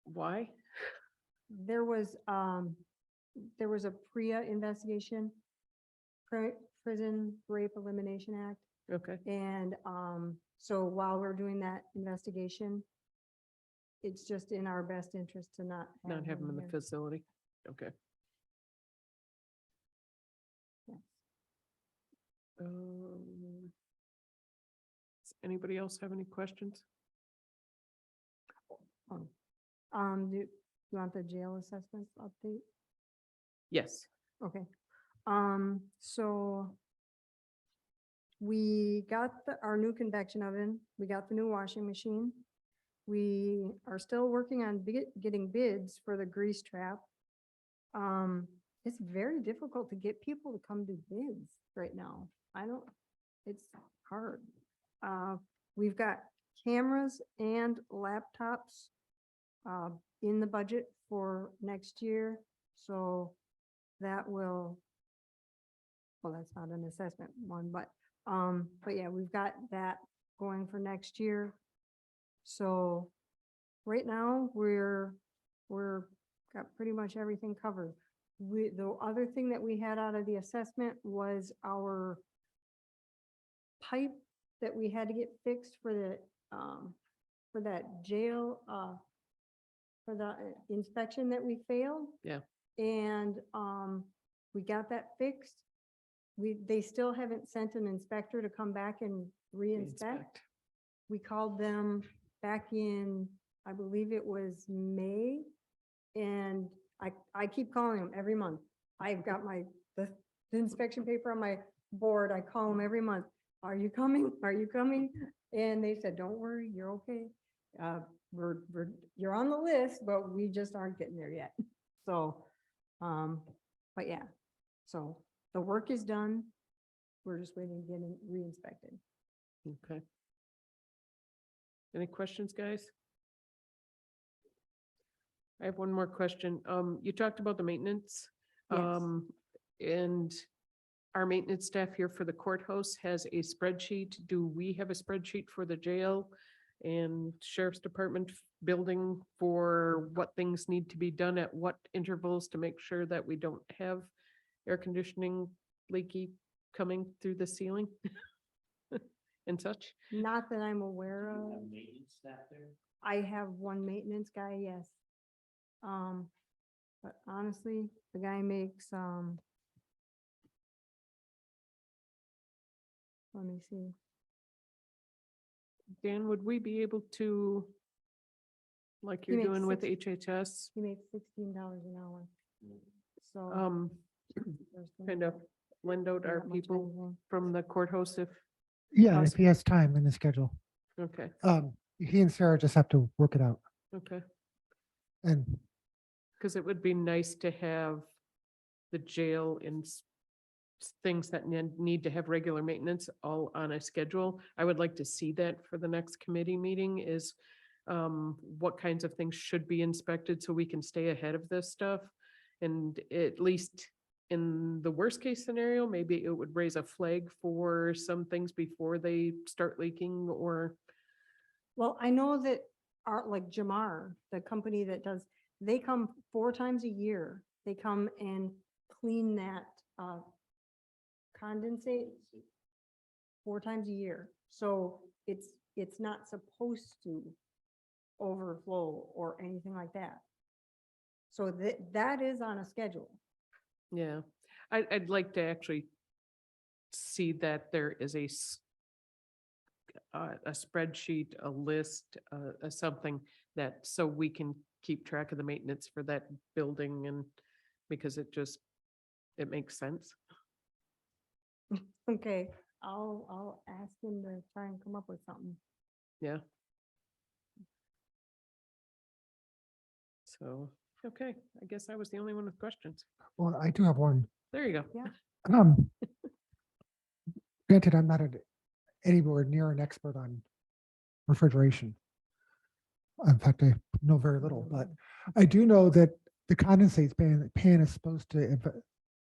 why? There was a PREA investigation, Prison Rape Elimination Act. Okay, And so while we're doing that investigation, it's just in our best interest to not not have him in the here. facility. Okay. Yes. Does anybody else have any questions? Do you want the jail assessments update? Yes. Okay. So we got our new convection oven, we got the new washing machine. We are still working on getting bids for the grease trap. It's very difficult to get people to come do bids right now. It's hard. We've got cameras and laptops in the budget for next year. So that will, well, that's not an assessment one, but yeah, we've got that going for next year. So right now we're got pretty much everything covered. The other thing that we had out of the assessment was our pipe that we had to get fixed for that jail, for the inspection that we failed. Yeah. And we got that fixed. They still haven't sent an inspector to come back and re-inspect. We called them back in, I believe it was May, and I keep calling them every month. I've got the inspection paper on my board. I call them every month. Are you coming? Are you coming? And they said, don't worry, you're okay. You're on the list, but we just aren't getting there yet. So, but yeah, so the work is done. We're just waiting to get it re-inspected. Okay. Any questions, guys? I have one more question. You talked about the maintenance. Yes. And our maintenance staff here for the courthouse has a spreadsheet. Do we have a spreadsheet for the jail and sheriff's department building for what things need to be done at what intervals to make sure that we don't have air conditioning leaky coming through the ceiling and such? Not that I'm aware of. Maintenance staff there? I have one maintenance guy, yes. But honestly, the guy makes, let me see. Dan, would we be able to, like He you're makes doing with six- HHS, He makes $16 an hour. So. there's kind of lend out our not much people anything. from the courthouse if, Yeah, if Awesome. he has time in the schedule. okay, He and Sarah just have to work it out. okay. And Because it would be nice to have the jail and things that need to have regular maintenance all on a schedule. I would like to see that for the next committee meeting is what kinds of things should be inspected so we can stay ahead of this stuff. And at least in the worst case scenario, maybe it would raise a flag for some things before they start leaking or, Well, I know that like Jamar, the company that does, they come 4 times a year. They come and clean that condensate 4 times a year. So it's not supposed to overflow or anything like that. So that is on a schedule. yeah. I'd like to actually see that there is a spreadsheet, a list, something that, so we can keep track of the maintenance for that building and because it makes sense. Okay, I'll ask him to try and come up with something. Yeah. So, okay, I guess I was the only one with questions. Well, I do have one. There you go. Um, Granted, I'm not anywhere near an expert on refrigeration. In fact, I know very little, but I do know that the condensate pan is supposed to,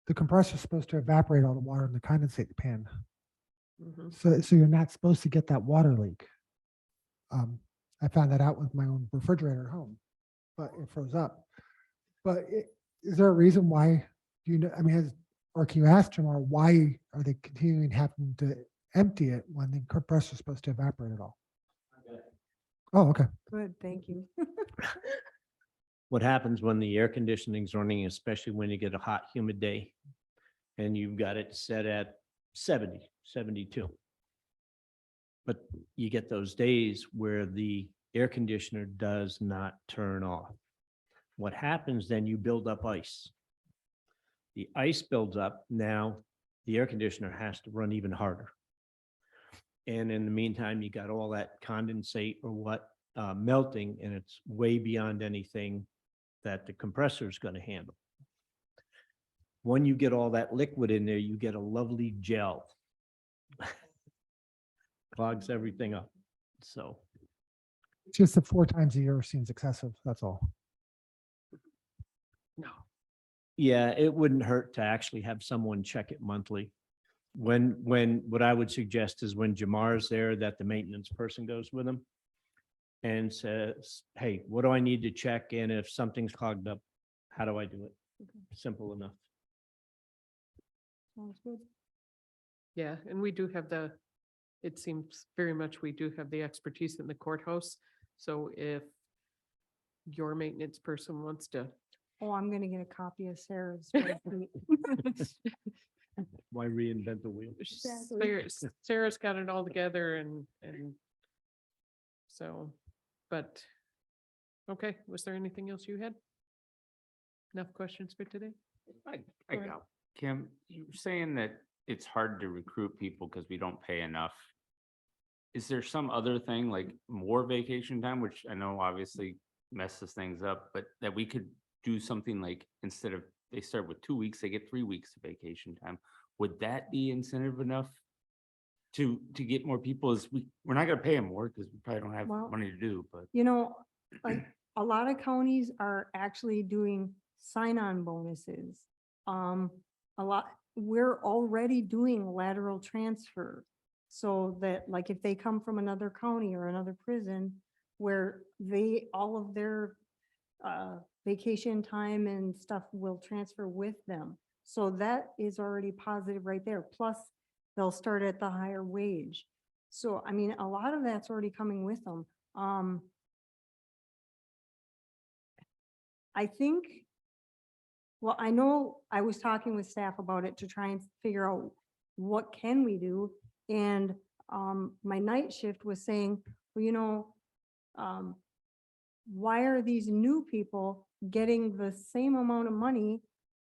the compressor is supposed to evaporate all the water in the condensate pan. Mhm. So you're not supposed to get that water leak. I found that out with my own refrigerator at home, but it froze up. But is there a reason why, I mean, or can you ask Jamar, why are they continuing having to empty it when the compressor is supposed to evaporate it all? Oh, okay. Good, thank you. What happens when the air conditioning's running, especially when you get a hot, humid day and you've got it set at 70, 72. But you get those days where the air conditioner does not turn off. What happens then, you build up ice. The ice builds up, now the air conditioner has to run even harder. And in the meantime, you got all that condensate or what melting, and it's way beyond anything that the compressor is going to handle. When you get all that liquid in there, you get a lovely gel. Clogs everything up. So, It's just that 4 times a year seems excessive. That's all. No. yeah, it wouldn't hurt to actually have someone check it monthly. When what I would suggest is when Jamar's there, that the maintenance person goes with him and says, hey, what do I need to check? And if something's clogged up, how do I do it? Simple enough. Sounds good. Yeah, and we do have it seems very much we do have the expertise in the courthouse. So if your maintenance person wants to, Oh, I'm gonna get a copy of Sarah's spreadsheet. Why reinvent the wheel? Exactly. Sarah's got it all together and so, but, okay, was there anything else you had? Enough questions for today? I Go ahead. got, Kim, you're saying that it's hard to recruit people because we don't pay enough. Is there some other thing like more vacation time, which I know obviously messes things up, but that we could do something like instead of they start with 2 weeks, they get 3 weeks of vacation time. Would that be incentive enough to get more people? We're not gonna pay them more because we probably don't have Well, money to do, but You know, like a lot of counties are actually doing sign-on bonuses. We're already doing lateral transfer. So that like if they come from another county or another prison where all of their vacation time and stuff will transfer with them. So that is already positive right there. Plus they'll start at the higher wage. So, I mean, a lot of that's already coming with them. I think, well, I know I was talking with staff about it to try and figure out what can we do? And my night shift was saying, well, why are these new people getting the same amount of money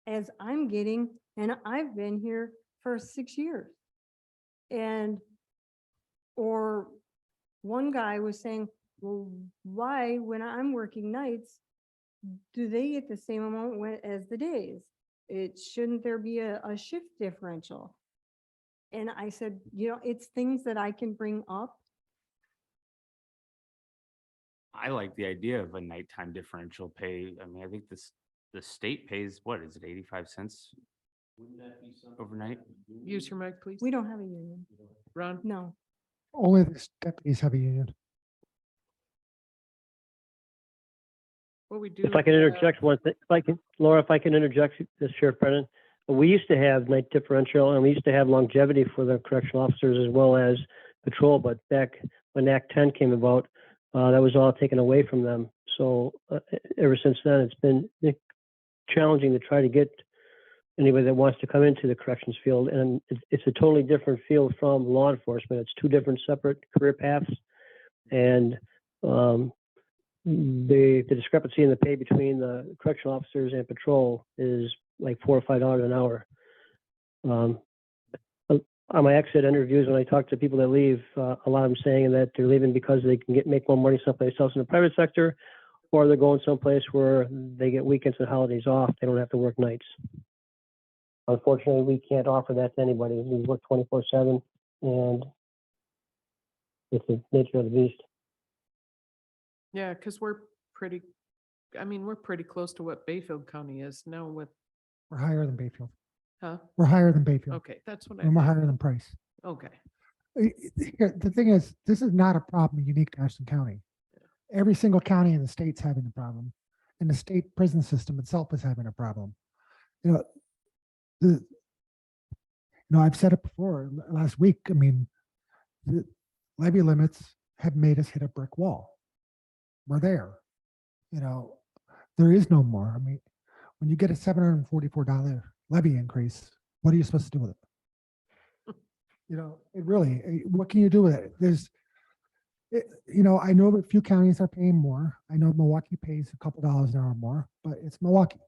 as I'm getting? And I've been here for 6 years. Or one guy was saying, well, why, when I'm working nights, do they get the same amount as the days? Shouldn't there be a shift differential? And I said, it's things that I can bring up. I like the idea of a nighttime differential pay. I mean, I think the state pays, what is it, 85 cents overnight? Use your mic, please. We don't have a union. Ron? No. Only the deputies have a union. What we do. If I can interject one thing, Laura, if I can interject this, Sheriff Brennan. We used to have night differential and we used to have longevity for the correctional officers as well as patrol, but back when Act 10 came about, that was all taken away from them. So ever since then, it's been challenging to try to get anybody that wants to come into the corrections field. And it's a totally different field from law enforcement. It's two different separate career paths. And the discrepancy in the pay between the correctional officers and patrol is like $4 or $5 an hour. On my exit interviews, when I talk to people that leave, a lot of them saying that they're leaving because they can make more money someplace else in the private sector, or they're going someplace where they get weekends and holidays off. They don't have to work nights. Unfortunately, we can't offer that to anybody. We work 24/7, and it's the nature of the beast. Yeah, because we're pretty close to what Bayfield County is now with, We're higher than Bayfield. huh? We're higher than Bayfield. Okay, that's what I, And we're higher than Price. okay. Here, the thing is, this is not a problem unique to Ashland County. Every single county in the state's having a problem, and the state prison system itself is having a problem. I've said it before last week. I mean, the levy limits have made us hit a brick wall. We're there. There is no more. I mean, when you get a $744 levy increase, what are you supposed to do with it? It really, what can you do with it? I know a few counties are paying more. I know Milwaukee pays a couple dollars an hour more, but it's Milwaukee.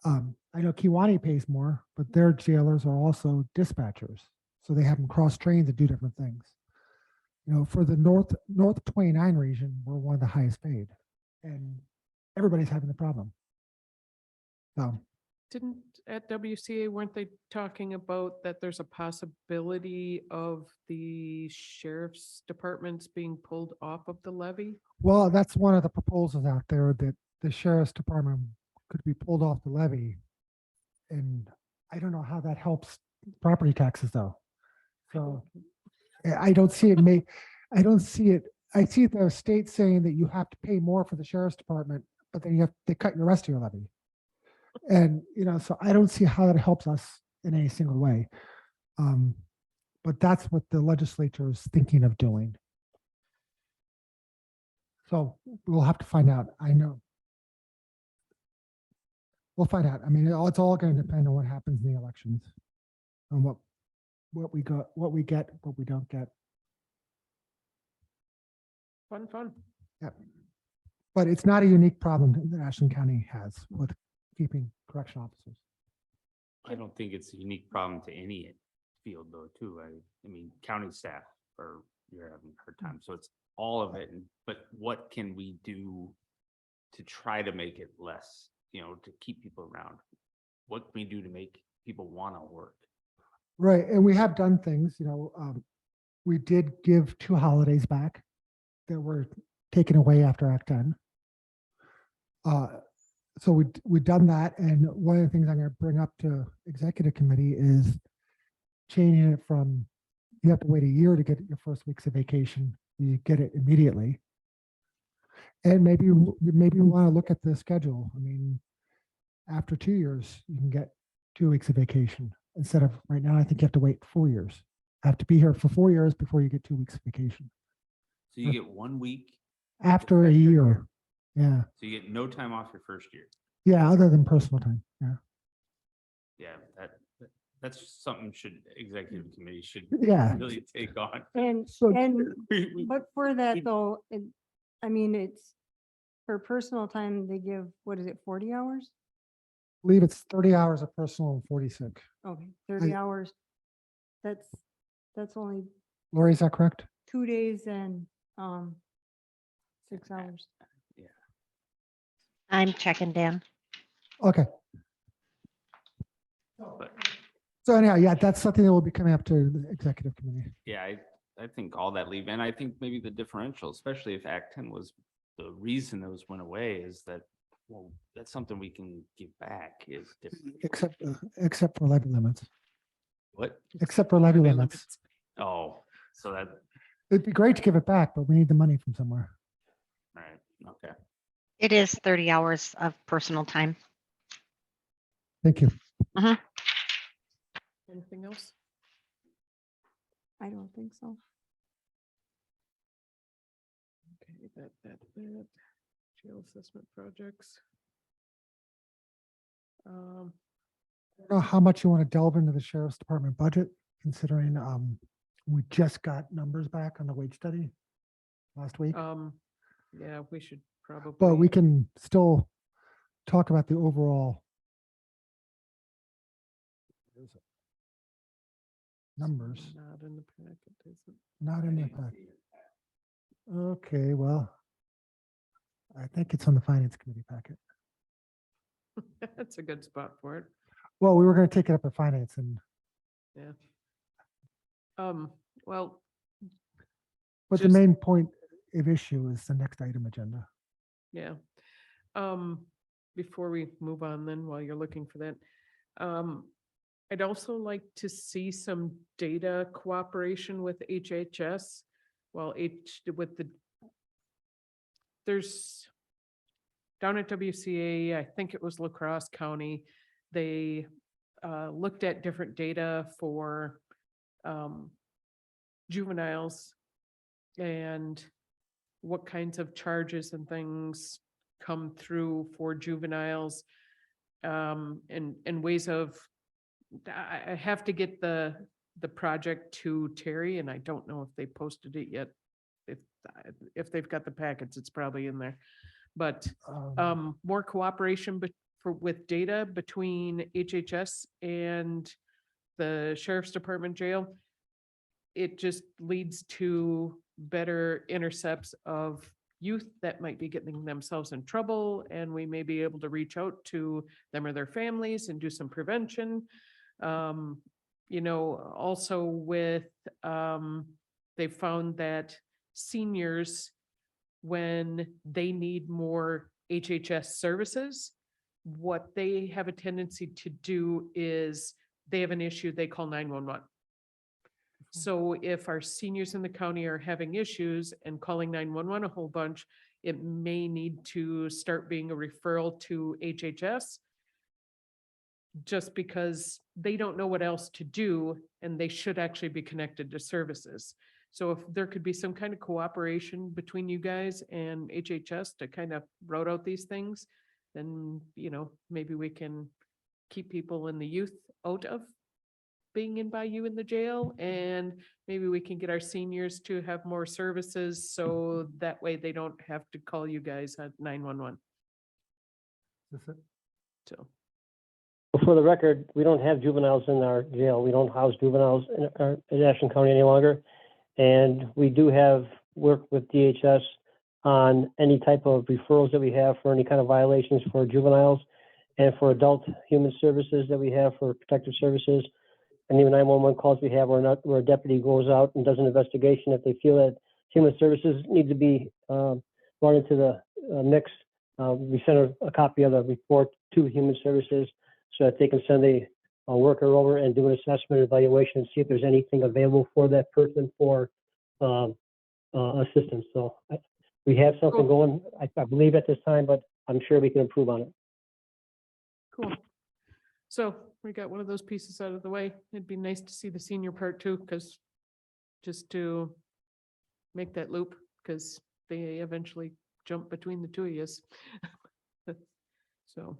I know Kewanee pays more, but their jailers are also dispatchers. So they have them cross-trained to do different things. For the North 29 region, we're one of the highest paid, and everybody's having the problem. So Didn't, at WCA, weren't they talking about that there's a possibility of the sheriff's departments being pulled off of the levy? well, that's one of the proposals out there, that the sheriff's department could be pulled off the levy. And I don't know how that helps property taxes though. So I don't see it I don't see it. I see the state saying that you have to pay more for the sheriff's department, but then they cut your rest of your levy. And, so I don't see how that helps us in any single way. But that's what the legislature is thinking of doing. So we'll have to find out. I know. We'll find out. I mean, it's all going to depend on what happens in the elections, on what we got, what we get, what we don't get. Fun. Yep. But it's not a unique problem that Ashland County has with keeping correctional officers. I don't think it's a unique problem to any field though, too. I mean, county staff you're having a hard time. So it's all of it. But what can we do to try to make it less, to keep people around? What can we do to make people want to work? Right. And we have done things, we did give 2 holidays back that were taken away after Act 10. So we've done that. And one of the things I'm going to bring up to executive committee is changing it from, you have to wait a year to get your first weeks of vacation. You get it immediately. And maybe we want to look at the schedule. I mean, after 2 years, you can get 2 weeks of vacation instead of right now. I think you have to wait 4 years. Have to be here for 4 years before you get 2 weeks of vacation. So you get 1 week After a year. Yeah. So you get no time off your first year. Yeah. Other than personal time. Yeah. Yeah, that's something executive committee should Yeah. really take on. And, So but for that we- though, it's for personal time, they give, what is it, 40 hours? I believe it's 30 hours of personal and 46. Okay, 30 hours. That's only Lori, is that correct? 2 days and 6 hours. I'm checking, Dan. Okay. But So anyhow, yeah, that's something that will be coming up to the executive committee. yeah, I think all that leave, and I think maybe the differential, especially if Act 10 was the reason those went away, is that, well, that's something we can give back is different. Except for levy limits. What? Except for levy limits. Oh, so that, It'd be great to give it back, but we need the money from somewhere. right, okay. It is 30 hours of personal time. Thank you. Anything else? I don't think so. Okay, that. Jail assessment projects. don't know how much you want to delve into the sheriff's department budget, considering we just got numbers back on the wage study last week. Yeah, we should probably. But we can still talk about the overall numbers, Not in the packet, is it? not in the packet. Okay, well, I think it's on the finance committee packet. That's a good spot for it. Well, we were going to take it up at finance and, Yeah. Well, but the Just- main point of issue is the next item agenda. yeah. Before we move on then, while you're looking for that, I'd also like to see some data cooperation with HHS. Well, there's down at WCA, I think it was La Crosse County, they looked at different data for juveniles and what kinds of charges and things come through for juveniles, and ways of, I have to get the project to Terry, and I don't know if they posted it yet. If they've got the packets, it's probably in there. But more cooperation with data between HHS and the sheriff's department jail. It just leads to better intercepts of youth that might be getting themselves in trouble, and we may be able to reach out to them or their families and do some prevention. Also with, they found that seniors, when they need more HHS services, what they have a tendency to do is they have an issue, they call 911. So if our seniors in the county are having issues and calling 911 a whole bunch, it may need to start being a referral to HHS, just because they don't know what else to do and they should actually be connected to services. So if there could be some kind of cooperation between you guys and HHS to kind of route out these things, then, maybe we can keep people in the youth out of being in by you in the jail, and maybe we can get our seniors to have more services, so that way they don't have to call you guys at 911. Is this it? So, For the record, we don't have juveniles in our jail. We don't house juveniles in Ashland County any longer. And we do have work with DHS on any type of referrals that we have for any kind of violations for juveniles and for adult human services that we have for protective services. And even 911 calls we have where a deputy goes out and does an investigation. If they feel that human services need to be brought into the mix, we send a copy of the report to human services so that they can send a worker over and do an assessment evaluation and see if there's anything available for that person for assistance. So we have something going, I believe at this time, but I'm sure we can improve on it. cool. So we got one of those pieces out of the way. It'd be nice to see the senior part too, because just to make that loop, because they eventually jump between the two of yous. So.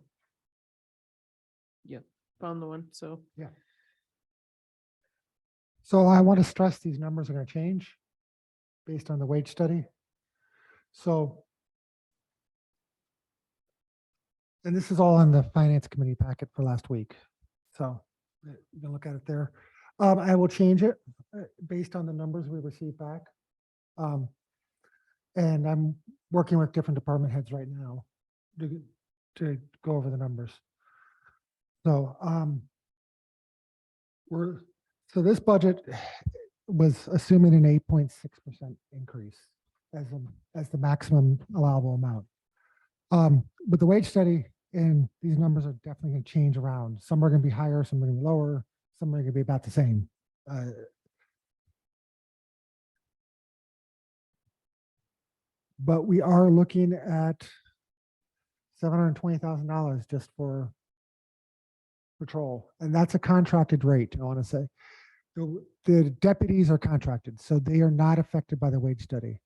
Yeah, found the one, so. So I want to stress these numbers are going to change based on the wage study. So, and this is all in the finance committee packet for last week. So you can look at it there. I will change it based on the numbers we received back. And I'm working with different department heads right now to go over the numbers. So so this budget was assuming an 8.6% increase as the maximum allowable amount. With the wage study, and these numbers are definitely going to change around. Some are going to be higher, some are going to be lower, some are going to be about the same. But we are looking at $720,000 just for patrol, and that's a contracted rate. I want to say the deputies are contracted, so they are not affected by the wage study.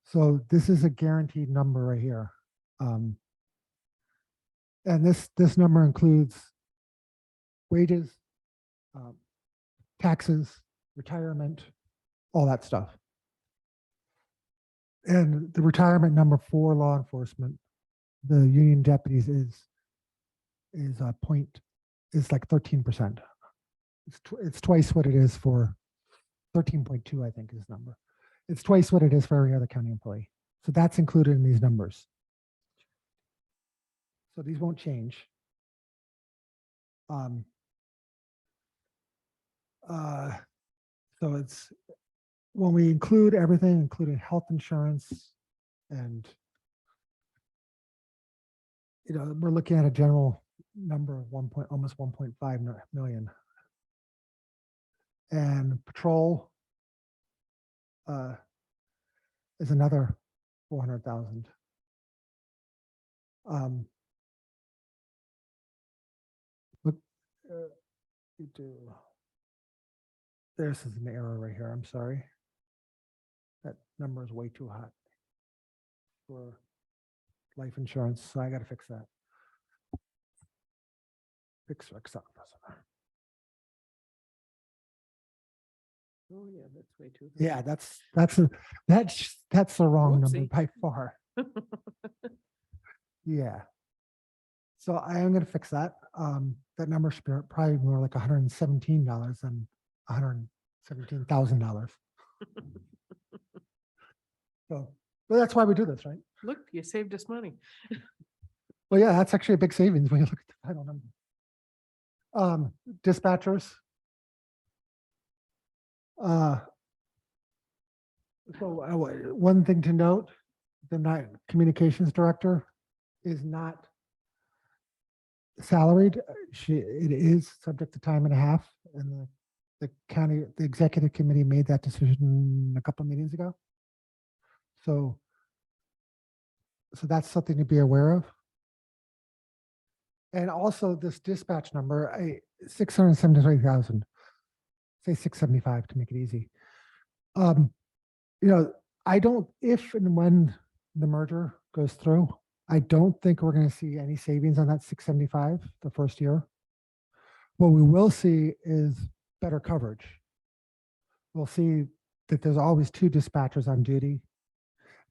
So this is a guaranteed number right here. And this number includes wages, taxes, retirement, all that stuff. And the retirement number for law enforcement, the union deputies is like 13%. It's twice what it is for 13.2, I think is the number. It's twice what it is for every other county employee. So that's included in these numbers. So these won't change. So it's when we include everything, including health insurance and, we're looking at a general number of almost 1.5 million. And patrol is another 400,000. Look, you do. This is an error right here. I'm sorry. That number is way too hot for life insurance, so I got to fix that. Fix up. Oh, yeah, that's way too. high. Yeah, that's the wrong number Whoopsie. by far. Yeah. So I am going to fix that. That number should be probably more like $117 than $117,000. So, well, that's why we do this, right? Look, you saved us money. Well, yeah, that's actually a big savings when you look at the final number. Dispatchers. One thing to note, the communications director is not salaried. It is subject to time and a half, and the executive committee made that decision a couple of meetings ago. So that's something to be aware of. And also this dispatch number, 673,000, say 675 to make it easy. I don't, if and when the merger goes through, I don't think we're going to see any savings on that 675 the first year. What we will see is better coverage. We'll see that there's always 2 dispatchers on duty,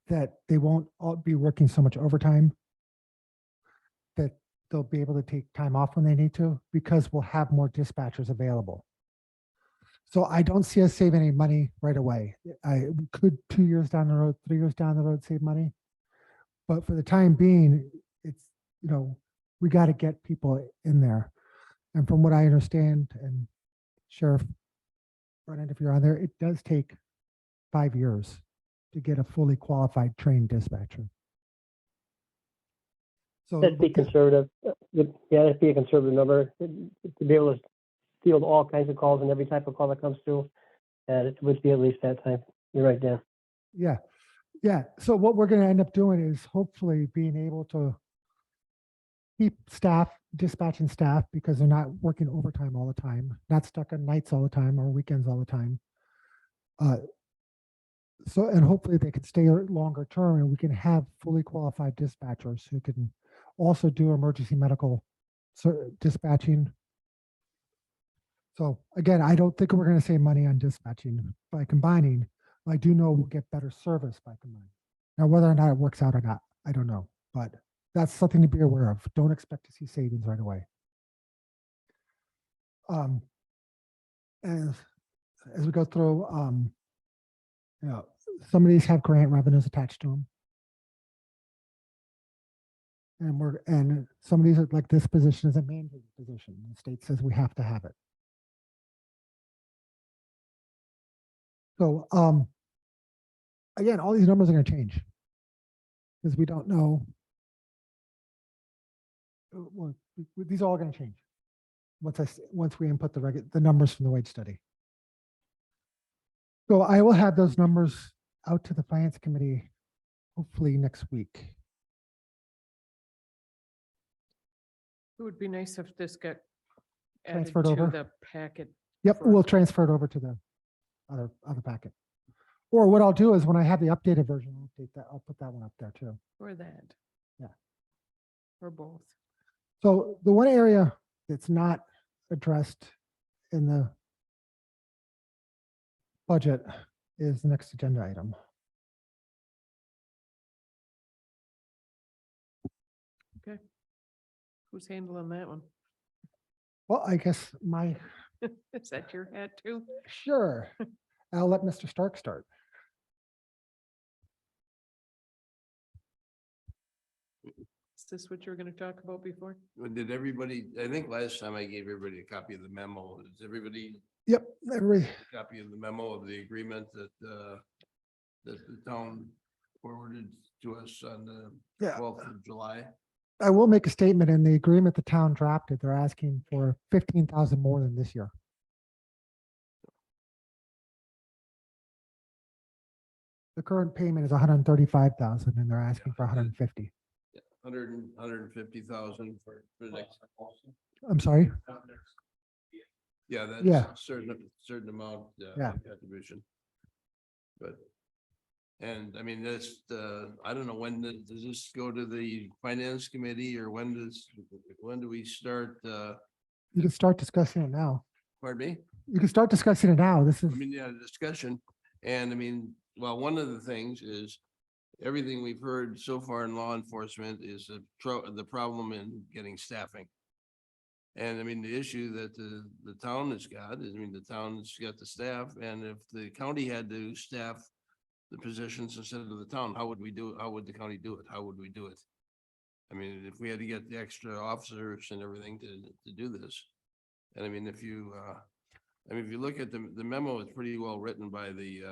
that they won't all be working so much overtime, that they'll be able to take time off when they need to, because we'll have more dispatchers available. So I don't see us saving any money right away. We could 2 years down the road, 3 years down the road, save money. But for the time being, it's, we got to get people in there. And from what I understand, and Sheriff Brennan, if you're on there, it does take 5 years to get a fully qualified trained dispatcher. So Let's be conservative. Yeah, let's be a conservative number to be able to field all kinds of calls and every type of call that comes through. And it would be at least that time. You're right, Dan. Yeah. Yeah. So what we're going to end up doing is hopefully being able to keep dispatching staff, because they're not working overtime all the time, not stuck on nights all the time or weekends all the time. And hopefully they can stay longer term, and we can have fully qualified dispatchers who can also do emergency medical dispatching. So again, I don't think we're going to save money on dispatching by combining. I do know we'll get better service by combining. Now, whether or not it works out or not, I don't know, but that's something to be aware of. Don't expect to see savings right away. As we go through, some of these have grant revenues attached to them. And some of these are like, this position is a mandated position. The state says we have to have it. So again, all these numbers are going to change because we don't know. Well, these are all going to change once we input the numbers from the wage study. So I will have those numbers out to the finance committee hopefully next week. It would be nice if this got added Transferred to over? the packet. Yep, for- we'll transfer it over to the other packet. Or what I'll do is when I have the updated version, I'll update that. I'll put that one up there too. Or that. Yeah. Or both. So the one area that's not addressed in the budget is the next agenda item. Who's handling that one? Well, I guess Is that your hat too? sure, I'll let Mr. Stark start. Is this what you were gonna talk about before? Did everybody, I think last time I gave everybody a copy of the memo. Is everybody Yep, every, a copy of the memo of the agreement that the town forwarded to us on the Yeah. 12th of July? I will make a statement in the agreement the town drafted. They're asking for 15,000 more than this year. The current payment is 135,000 and they're asking for 150. 150,000 for the next. I'm sorry? Yeah, that's Yeah. a certain amount. Yeah. Contribution. But, and I mean, this, I don't know, when does this go to the finance committee or when do we start, You can start discussing it now. pardon me? You can start discussing it now. This is, I mean, yeah, discussion. And I mean, well, one of the things is everything we've heard so far in law enforcement is the problem in getting staffing. And I mean, the issue that the town has got is, I mean, the town's got the staff, and if the county had to staff the positions instead of the town, how would we do, how would the county do it? How would we do it? I mean, if we had to get the extra officers and everything to do this. And I mean, if you look at the memo, it's pretty well written by the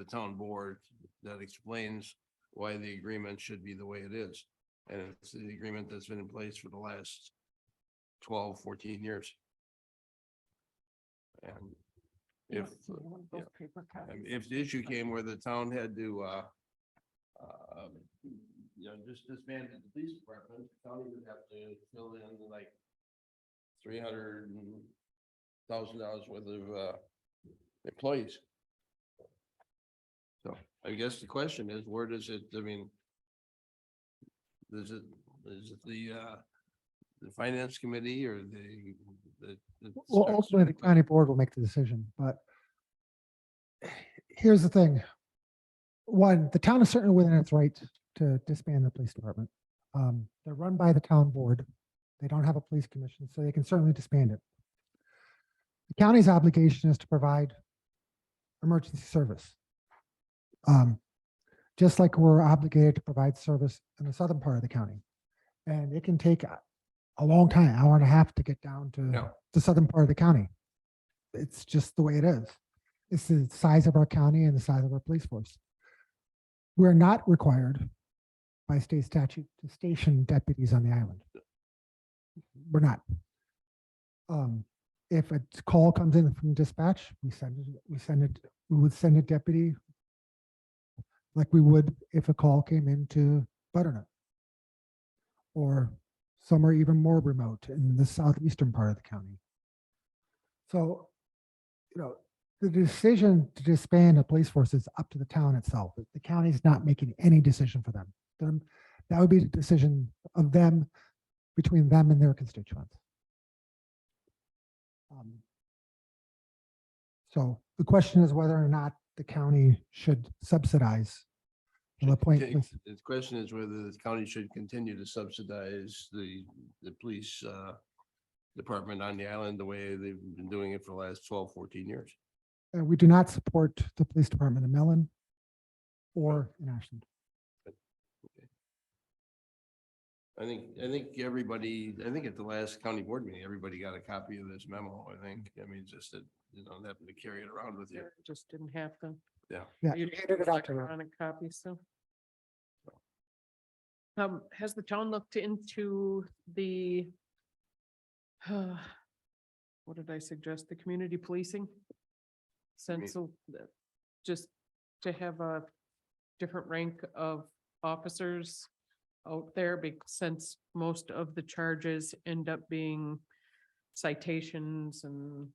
town board that explains why the agreement should be the way it is. And it's the agreement that's been in place for the last 12, 14 years. And if, if the issue came where the town had to, just disband the police department, the county would have to fill in like $300,000 worth of employees. So I guess the question is, where does it, I mean, is it the finance committee or the well, ultimately the county board will make the decision, but here's the thing. One, the town is certainly within its right to disband the police department. They're run by the town board. They don't have a police commission, so they can certainly disband it. The county's obligation is to provide emergency service. Just like we're obligated to provide service in the southern part of the county. And it can take a long time, hour and a half to get down to the southern part of the county. It's just the way it is. It's the size of our county and the size of our police force. We're not required by state statute to station deputies on the island. We're not. If a call comes in from dispatch, we would send a deputy like we would if a call came into Butternut or somewhere even more remote in the southeastern part of the county. So, the decision to disband a police force is up to the town itself. The county is not making any decision for them. That would be the decision of them, between them and their constituents. So the question is whether or not the county should subsidize the point. The question is whether the county should continue to subsidize the police department on the island the way they've been doing it for the last 12, 14 years. We do not support the police department in Mellon or in Ashland. I think everybody, at the last county board meeting, everybody got a copy of this memo, I think. I mean, just that you don't have to carry it around with you. Just didn't have them. Yeah. Yeah, You handed it out to her. electronic copy, so. Has the town looked into the what did I suggest? The community policing? Since just to have a different rank of officers out there, since most of the charges end up being citations and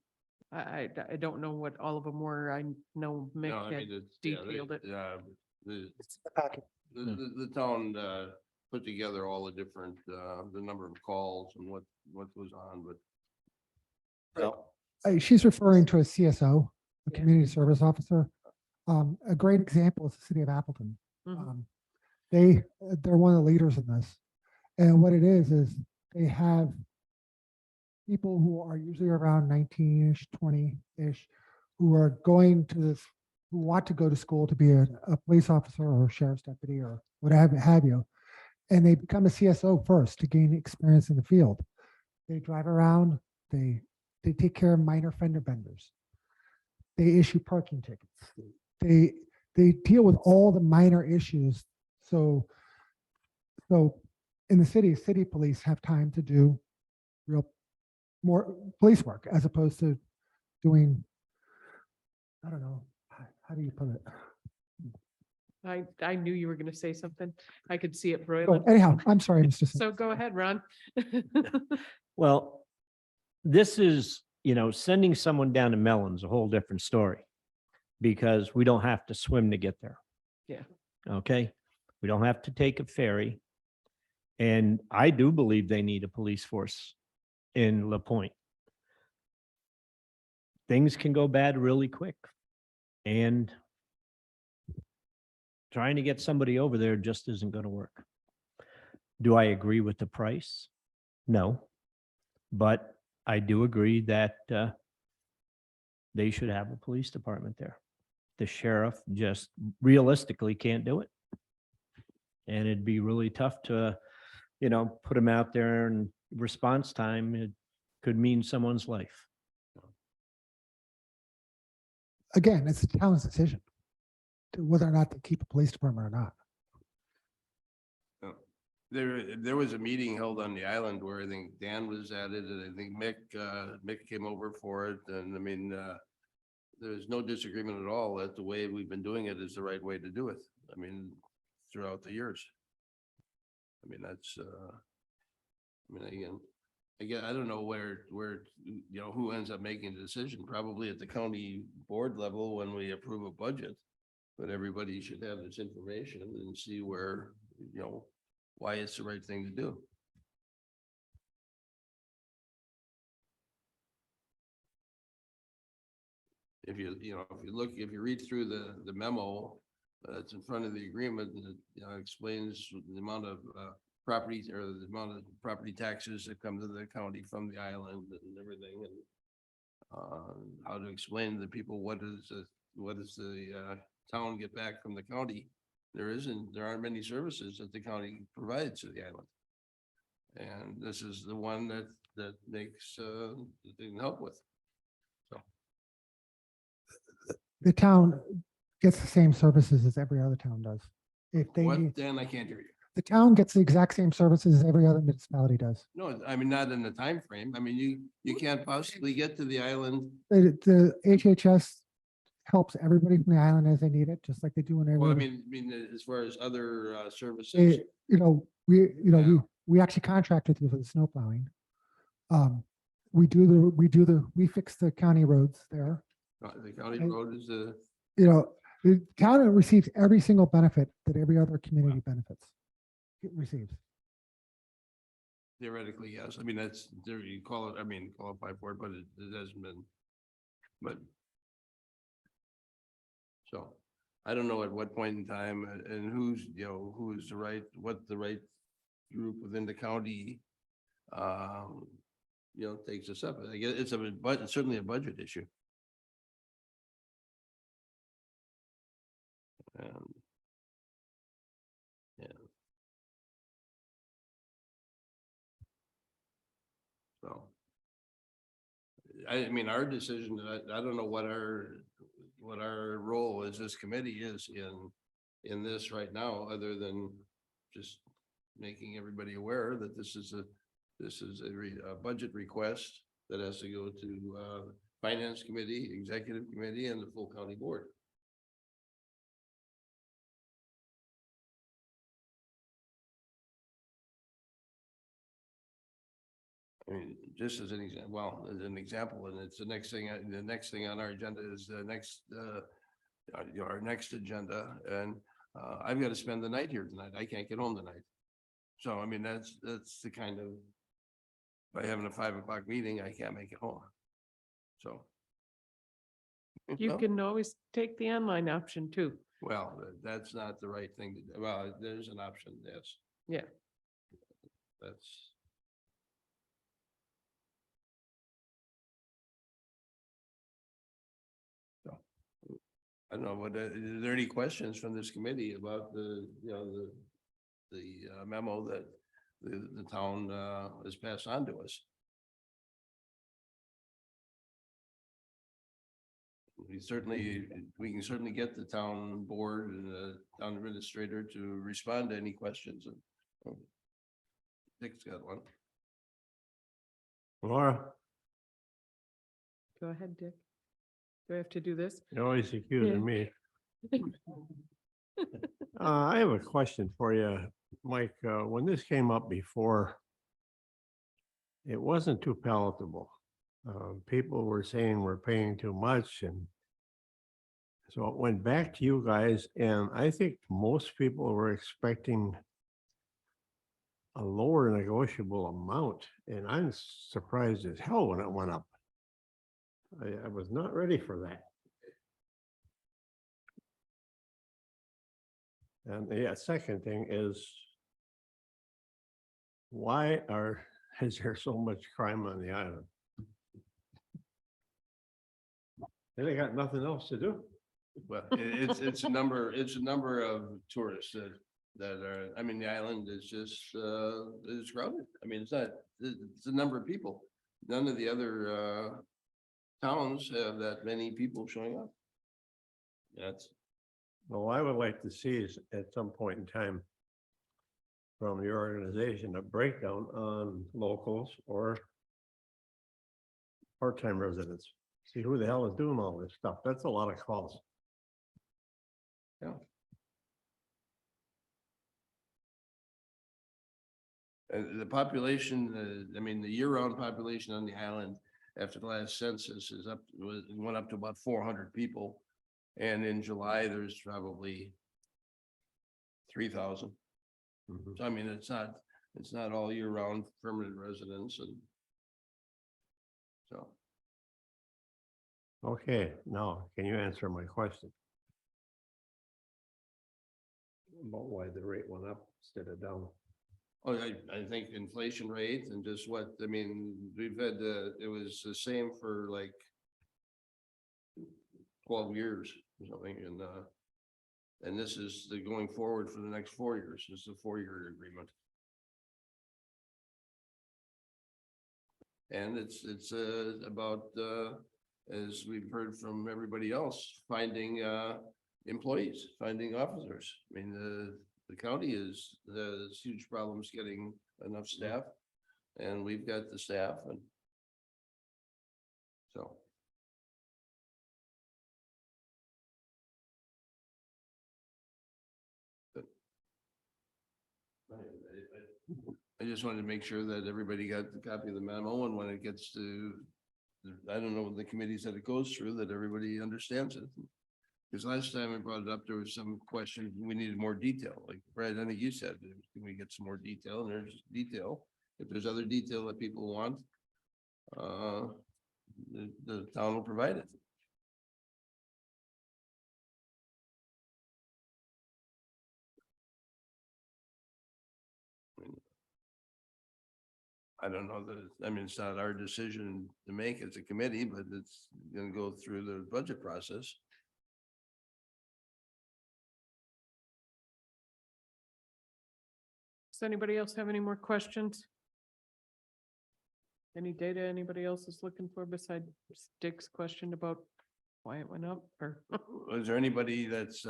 I don't know what all of them were. I know No, Mick I had mean, it's, detailed it. the town put together all the different, the number of calls and what goes on, but Well, She's referring to a CSO, a Yeah. community service officer. A great example is the city of Appleton. Mhm. They're one of the leaders in this. And what it is they have people who are usually around 19-ish, 20-ish, who are going to this, who want to go to school to be a police officer or a sheriff's deputy or whatever have you. And they become a CSO first to gain experience in the field. They drive around, they take care of minor fender benders. They issue parking tickets. They deal with all the minor issues. So in the city police have time to do more police work as opposed to doing, I don't know, how do you put it? I knew you were going to say something. I could see it Oh, broiling. anyhow, I'm sorry, Mr. So go ahead, Ron. well, this is, sending someone down to Mellon's a whole different story because we don't have to swim to get there. Yeah. Okay. We don't have to take a ferry. And I do believe they need a police force in La Pointe. Things can go bad really quick. And trying to get somebody over there just isn't going to work. Do I agree with the price? No. But I do agree that they should have a police department there. The sheriff just realistically can't do it. And it'd be really tough to, put them out there, and response time, it could mean someone's life. Again, it's the town's decision to whether or not to keep a police department or not. There was a meeting held on the island where I think Dan was at it, and I think Mick came over for it, and I mean, there's no disagreement at all that the way we've been doing it is the right way to do it. I mean, throughout the years. I mean, that's, again, I don't know where, who ends up making the decision, probably at the county board level when we approve a budget. But everybody should have this information and see where, why it's the right thing to do. If you read through the memo that's in front of the agreement, and it explains the amount of properties or the amount of property taxes that come to the county from the island and everything, and how to explain to the people what does the town get back from the county. There aren't many services that the county provides to the island. And this is the one that makes, that they can help with. So, The town gets the same services as every other town does. If they what, need, Dan, I can't hear you. the town gets the exact same services as every other municipality does. No, I mean, not in the time frame. I mean, you can't possibly get to the island. The HHS helps everybody from the island as they need it, just like they do in every. Well, I other- mean, as far as other services. They- Yeah. we actually contract with you for the snow plowing. We fix the county roads there. The county and- road is the, The county receives every single benefit that every other community benefits. It receives. theoretically, yes. I mean, that's, there you call it, qualify for it, but it hasn't been. But. So, I don't know at what point in time and who's what the right group within the county. Takes us up. I guess it's certainly a budget issue. Yeah. So. I mean, our decision, I don't know what our role as this committee is in this right now, other than just making everybody aware that this is a budget request that has to go to finance committee, executive committee, and the full county board. I mean, just as an example, and it's the next thing on our agenda is the next, our next agenda, and I've got to spend the night here tonight. I can't get home tonight. So, I mean, that's the kind of, by having a 5 o'clock meeting, I can't make it home. So. You Well, can always take the online option too. Well, that's not the right thing to do. Well, there's an option, yes. Yeah. That's. So, I don't know, what, is there any questions from this committee about the, you know, the memo that the town, has passed on to us? We can certainly get the town board and the town administrator to respond to any questions. Dick's got one. Laura, Go ahead, Dick. Do I have to do this? you're always Yeah. accusing me. I have a question for you, Mike. When this came up before, it wasn't too palatable. People were saying we're paying too much, and so it went back to you guys, and I think most people were expecting a lower negotiable amount, and I'm surprised as hell when it went up. I was not ready for that. And the second thing is, why is there so much crime on the island? They got nothing else to do. Well, it's a number of tourists that are, I mean, the island is just, it's crowded. I mean, it's a number of people. None of the other, towns have that many people showing up. That's, Well, I would like to see is at some point in time from your organization, a breakdown on locals or part-time residents. See who the hell is doing all this stuff. That's a lot of calls. yeah. The population, I mean, the year-round population on the island after the last census went up to about 400 people. And in July, there's probably 3,000. So I mean, it's not all year-round permanent residents and so. Okay, now, can you answer my question? About why the rate went up instead of down? Oh, I think inflation rate and just what, I mean, we've had, it was the same for like 12 years or something, and this is the going forward for the next 4 years. This is a 4-year agreement. And it's about, as we've heard from everybody else, finding employees, finding officers. I mean, the county there's huge problems getting enough staff, and we've got the staff, and so. I just wanted to make sure that everybody got the copy of the memo, and when it gets to, I don't know, the committees that it goes through, that everybody understands it. Because last time I brought it up, there was some question, we needed more detail, like Brad, I think you said, can we get some more detail? And there's detail. If there's other detail that people want, the town will provide it. I don't know that, I mean, it's not our decision to make as a committee, but it's gonna go through the budget process. Does anybody else have any more questions? Any data anybody else is looking for besides Dick's question about why it went up or? Is there anybody that's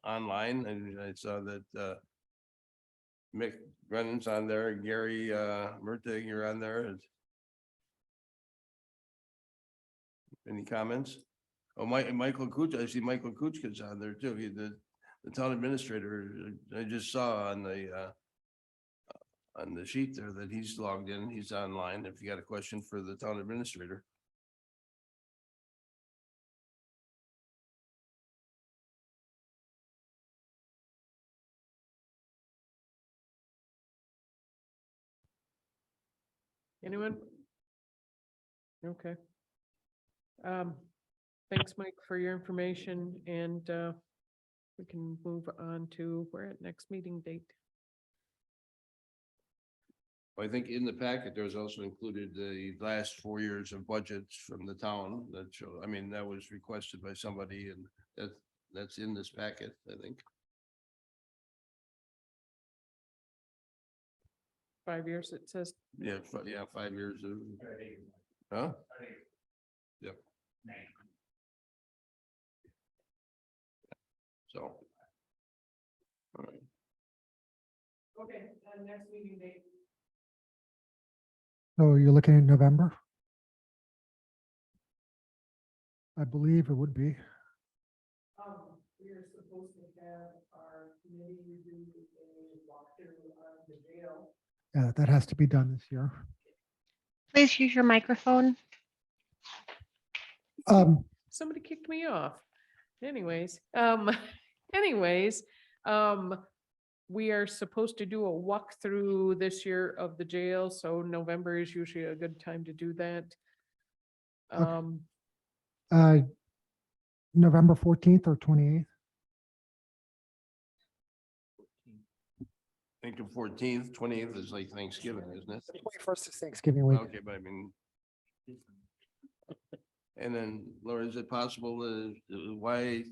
online? And I saw that Mick Brennan's on there, Gary Mertig, you're on there. Any comments? Oh, Michael Kuch, I see Michael Kuchka's on there too. The town administrator, I just saw on the sheet there that he's logged in, he's online. If you got a question for the town administrator. Anyone? Okay. Thanks, Mike, for your information, and we can move on to, we're at next meeting date. I think in the packet, there was also included the last 4 years of budgets from the town that show, I mean, that was requested by somebody and that's in this packet, I think. 5 years, it says. Yeah, 5 years of. Huh? Yep. So. All right. Okay, next meeting date. So you're looking at November? I believe it would be. We're supposed to have our committee review a walkthrough on the jail. Yeah, that has to be done this year. Please use your microphone. Somebody kicked me off. Anyways, we are supposed to do a walkthrough this year of the jail, so November is usually a good time to do that. November 14th or 28th. I think the 14th, 20th is like Thanksgiving, isn't it? 21st is Thanksgiving week. Okay, but I mean. And then Laura, is it possible why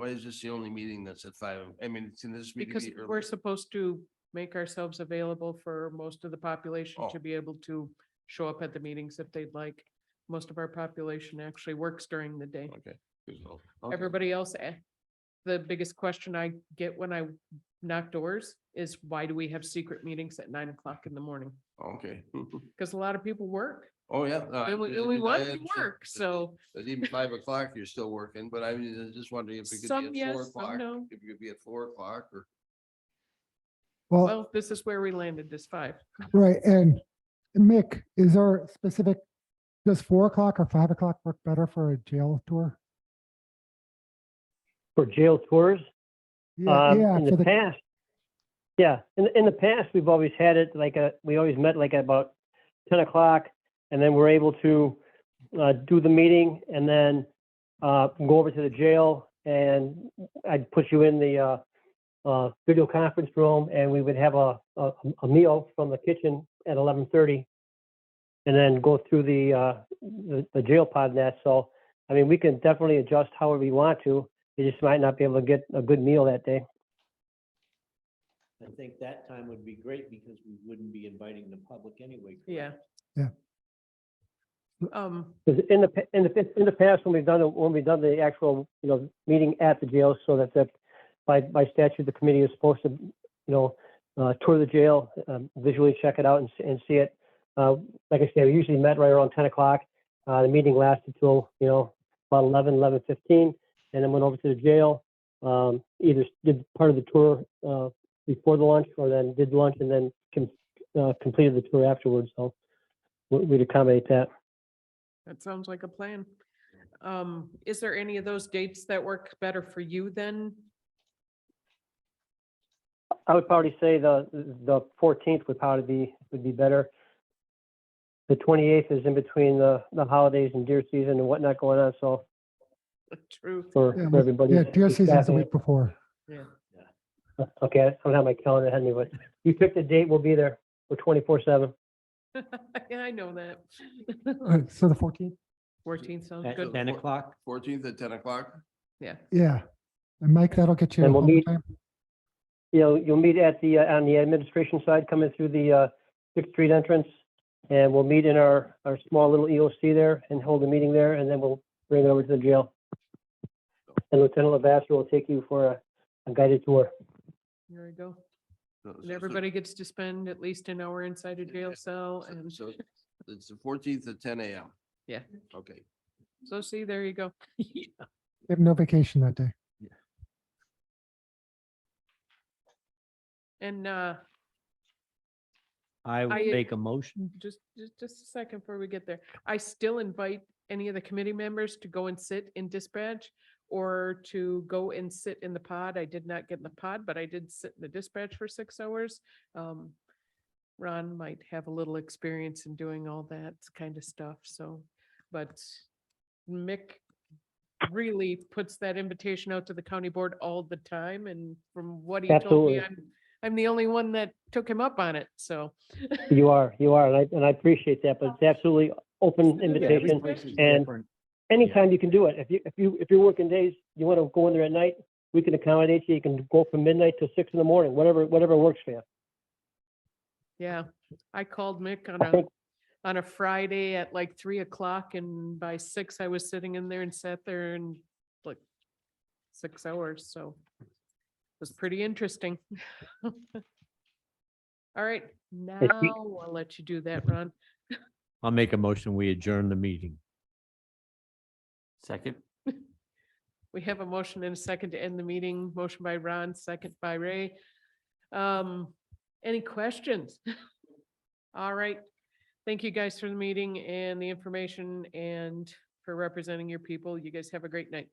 is this the only meeting that's at 5? I mean, it's in this meeting. Because we're supposed to make ourselves available for most of the population Oh. to be able to show up at the meetings if they'd like. Most of our population actually works during the day. Okay. Okay. Everybody else, the biggest question I get when I knock doors is why do we have secret meetings at 9 o'clock in the morning? Okay. Because a lot of people work. Oh, yeah. And we want to work, so. At even 5 o'clock, you're still working, but I mean, I was just wondering if it could Some be at 4 yes, some o'clock. no. If it could be at 4 o'clock or. Well, this is where we landed, this 5. Right, and Mick, is there a specific, does 4 o'clock or 5 o'clock work better for a jail tour? For jail tours, Yeah, in for the past. Yeah, in the past, we've always had it like we always met like at about 10 o'clock, and then we're able to do the meeting and then go over to the jail, and I'd put you in the video conference room, and we would have a meal from the kitchen at 11:30, and then go through the jail pod net. So, I mean, we can definitely adjust however we want to. You just might not be able to get a good meal that day. I think that time would be great because we wouldn't be inviting the public anyway. Yeah. Yeah. 'Cause in the past, when we've done the actual, meeting at the jail, so that by statute, the committee is supposed to, tour the jail, visually check it out and see it. Like I said, we usually met right around 10 o'clock. The meeting lasted till, about 11:15, and then went over to the jail. Either did part of the tour before the lunch, or then did lunch and then completed the tour afterwards. So we'd accommodate that. That sounds like a plan. Is there any of those dates that work better for you then? I would probably say the 14th would be better. The 28th is in between the holidays and deer season and whatnot going on, so True. for Yeah, everybody. yeah, deer season's the week before. Yeah. Okay, I don't have my calendar ahead of me, but you pick the date, we'll be there. We're 24/7. Yeah, I know that. So the 14th? 14th sounds At good. 10 o'clock? 14th at 10 o'clock? Yeah. Yeah. And Mike, that'll get you. And we'll meet- overtime? You'll meet at on the administration side, coming through the 6th Street entrance. And we'll meet in our small little EOC there and hold a meeting there, and then we'll bring it over to the jail. And Lieutenant Lavasser will take you for a guided tour. There we go. So- And everybody gets to spend at least an hour inside a jail cell, and So it's the 14th at 10 a.m. Yeah. Okay. so see, there you go. You have no vacation that day. And I will I- make a motion. just a second before we get there. I still invite any of the committee members to go and sit in dispatch or to go and sit in the pod. I did not get in the pod, but I did sit in the dispatch for 6 hours. Ron might have a little experience in doing all that kind of stuff, so, but Mick really puts that invitation out to the county board all the time, and from what he told me, Absolutely. I'm the only one that took him up on it, so. You are, and I appreciate that, but it's absolutely open invitation. And anytime you can do it. If you're working days, you want to go in there at night, we can accommodate you. You can go from midnight to 6 in the morning, whatever works for you. Yeah, I called Mick I think on a Friday at like 3 o'clock, and by 6 I was sitting in there and sat there and like 6 hours, so it was pretty interesting. All right, now I'll let you do that, Ron. I'll make a motion, we adjourn the meeting. Second, We have a motion and a second to end the meeting. Motion by Ron, second by Ray. Any questions? All right. Thank you guys for the meeting and the information and for representing your people. You guys have a great night.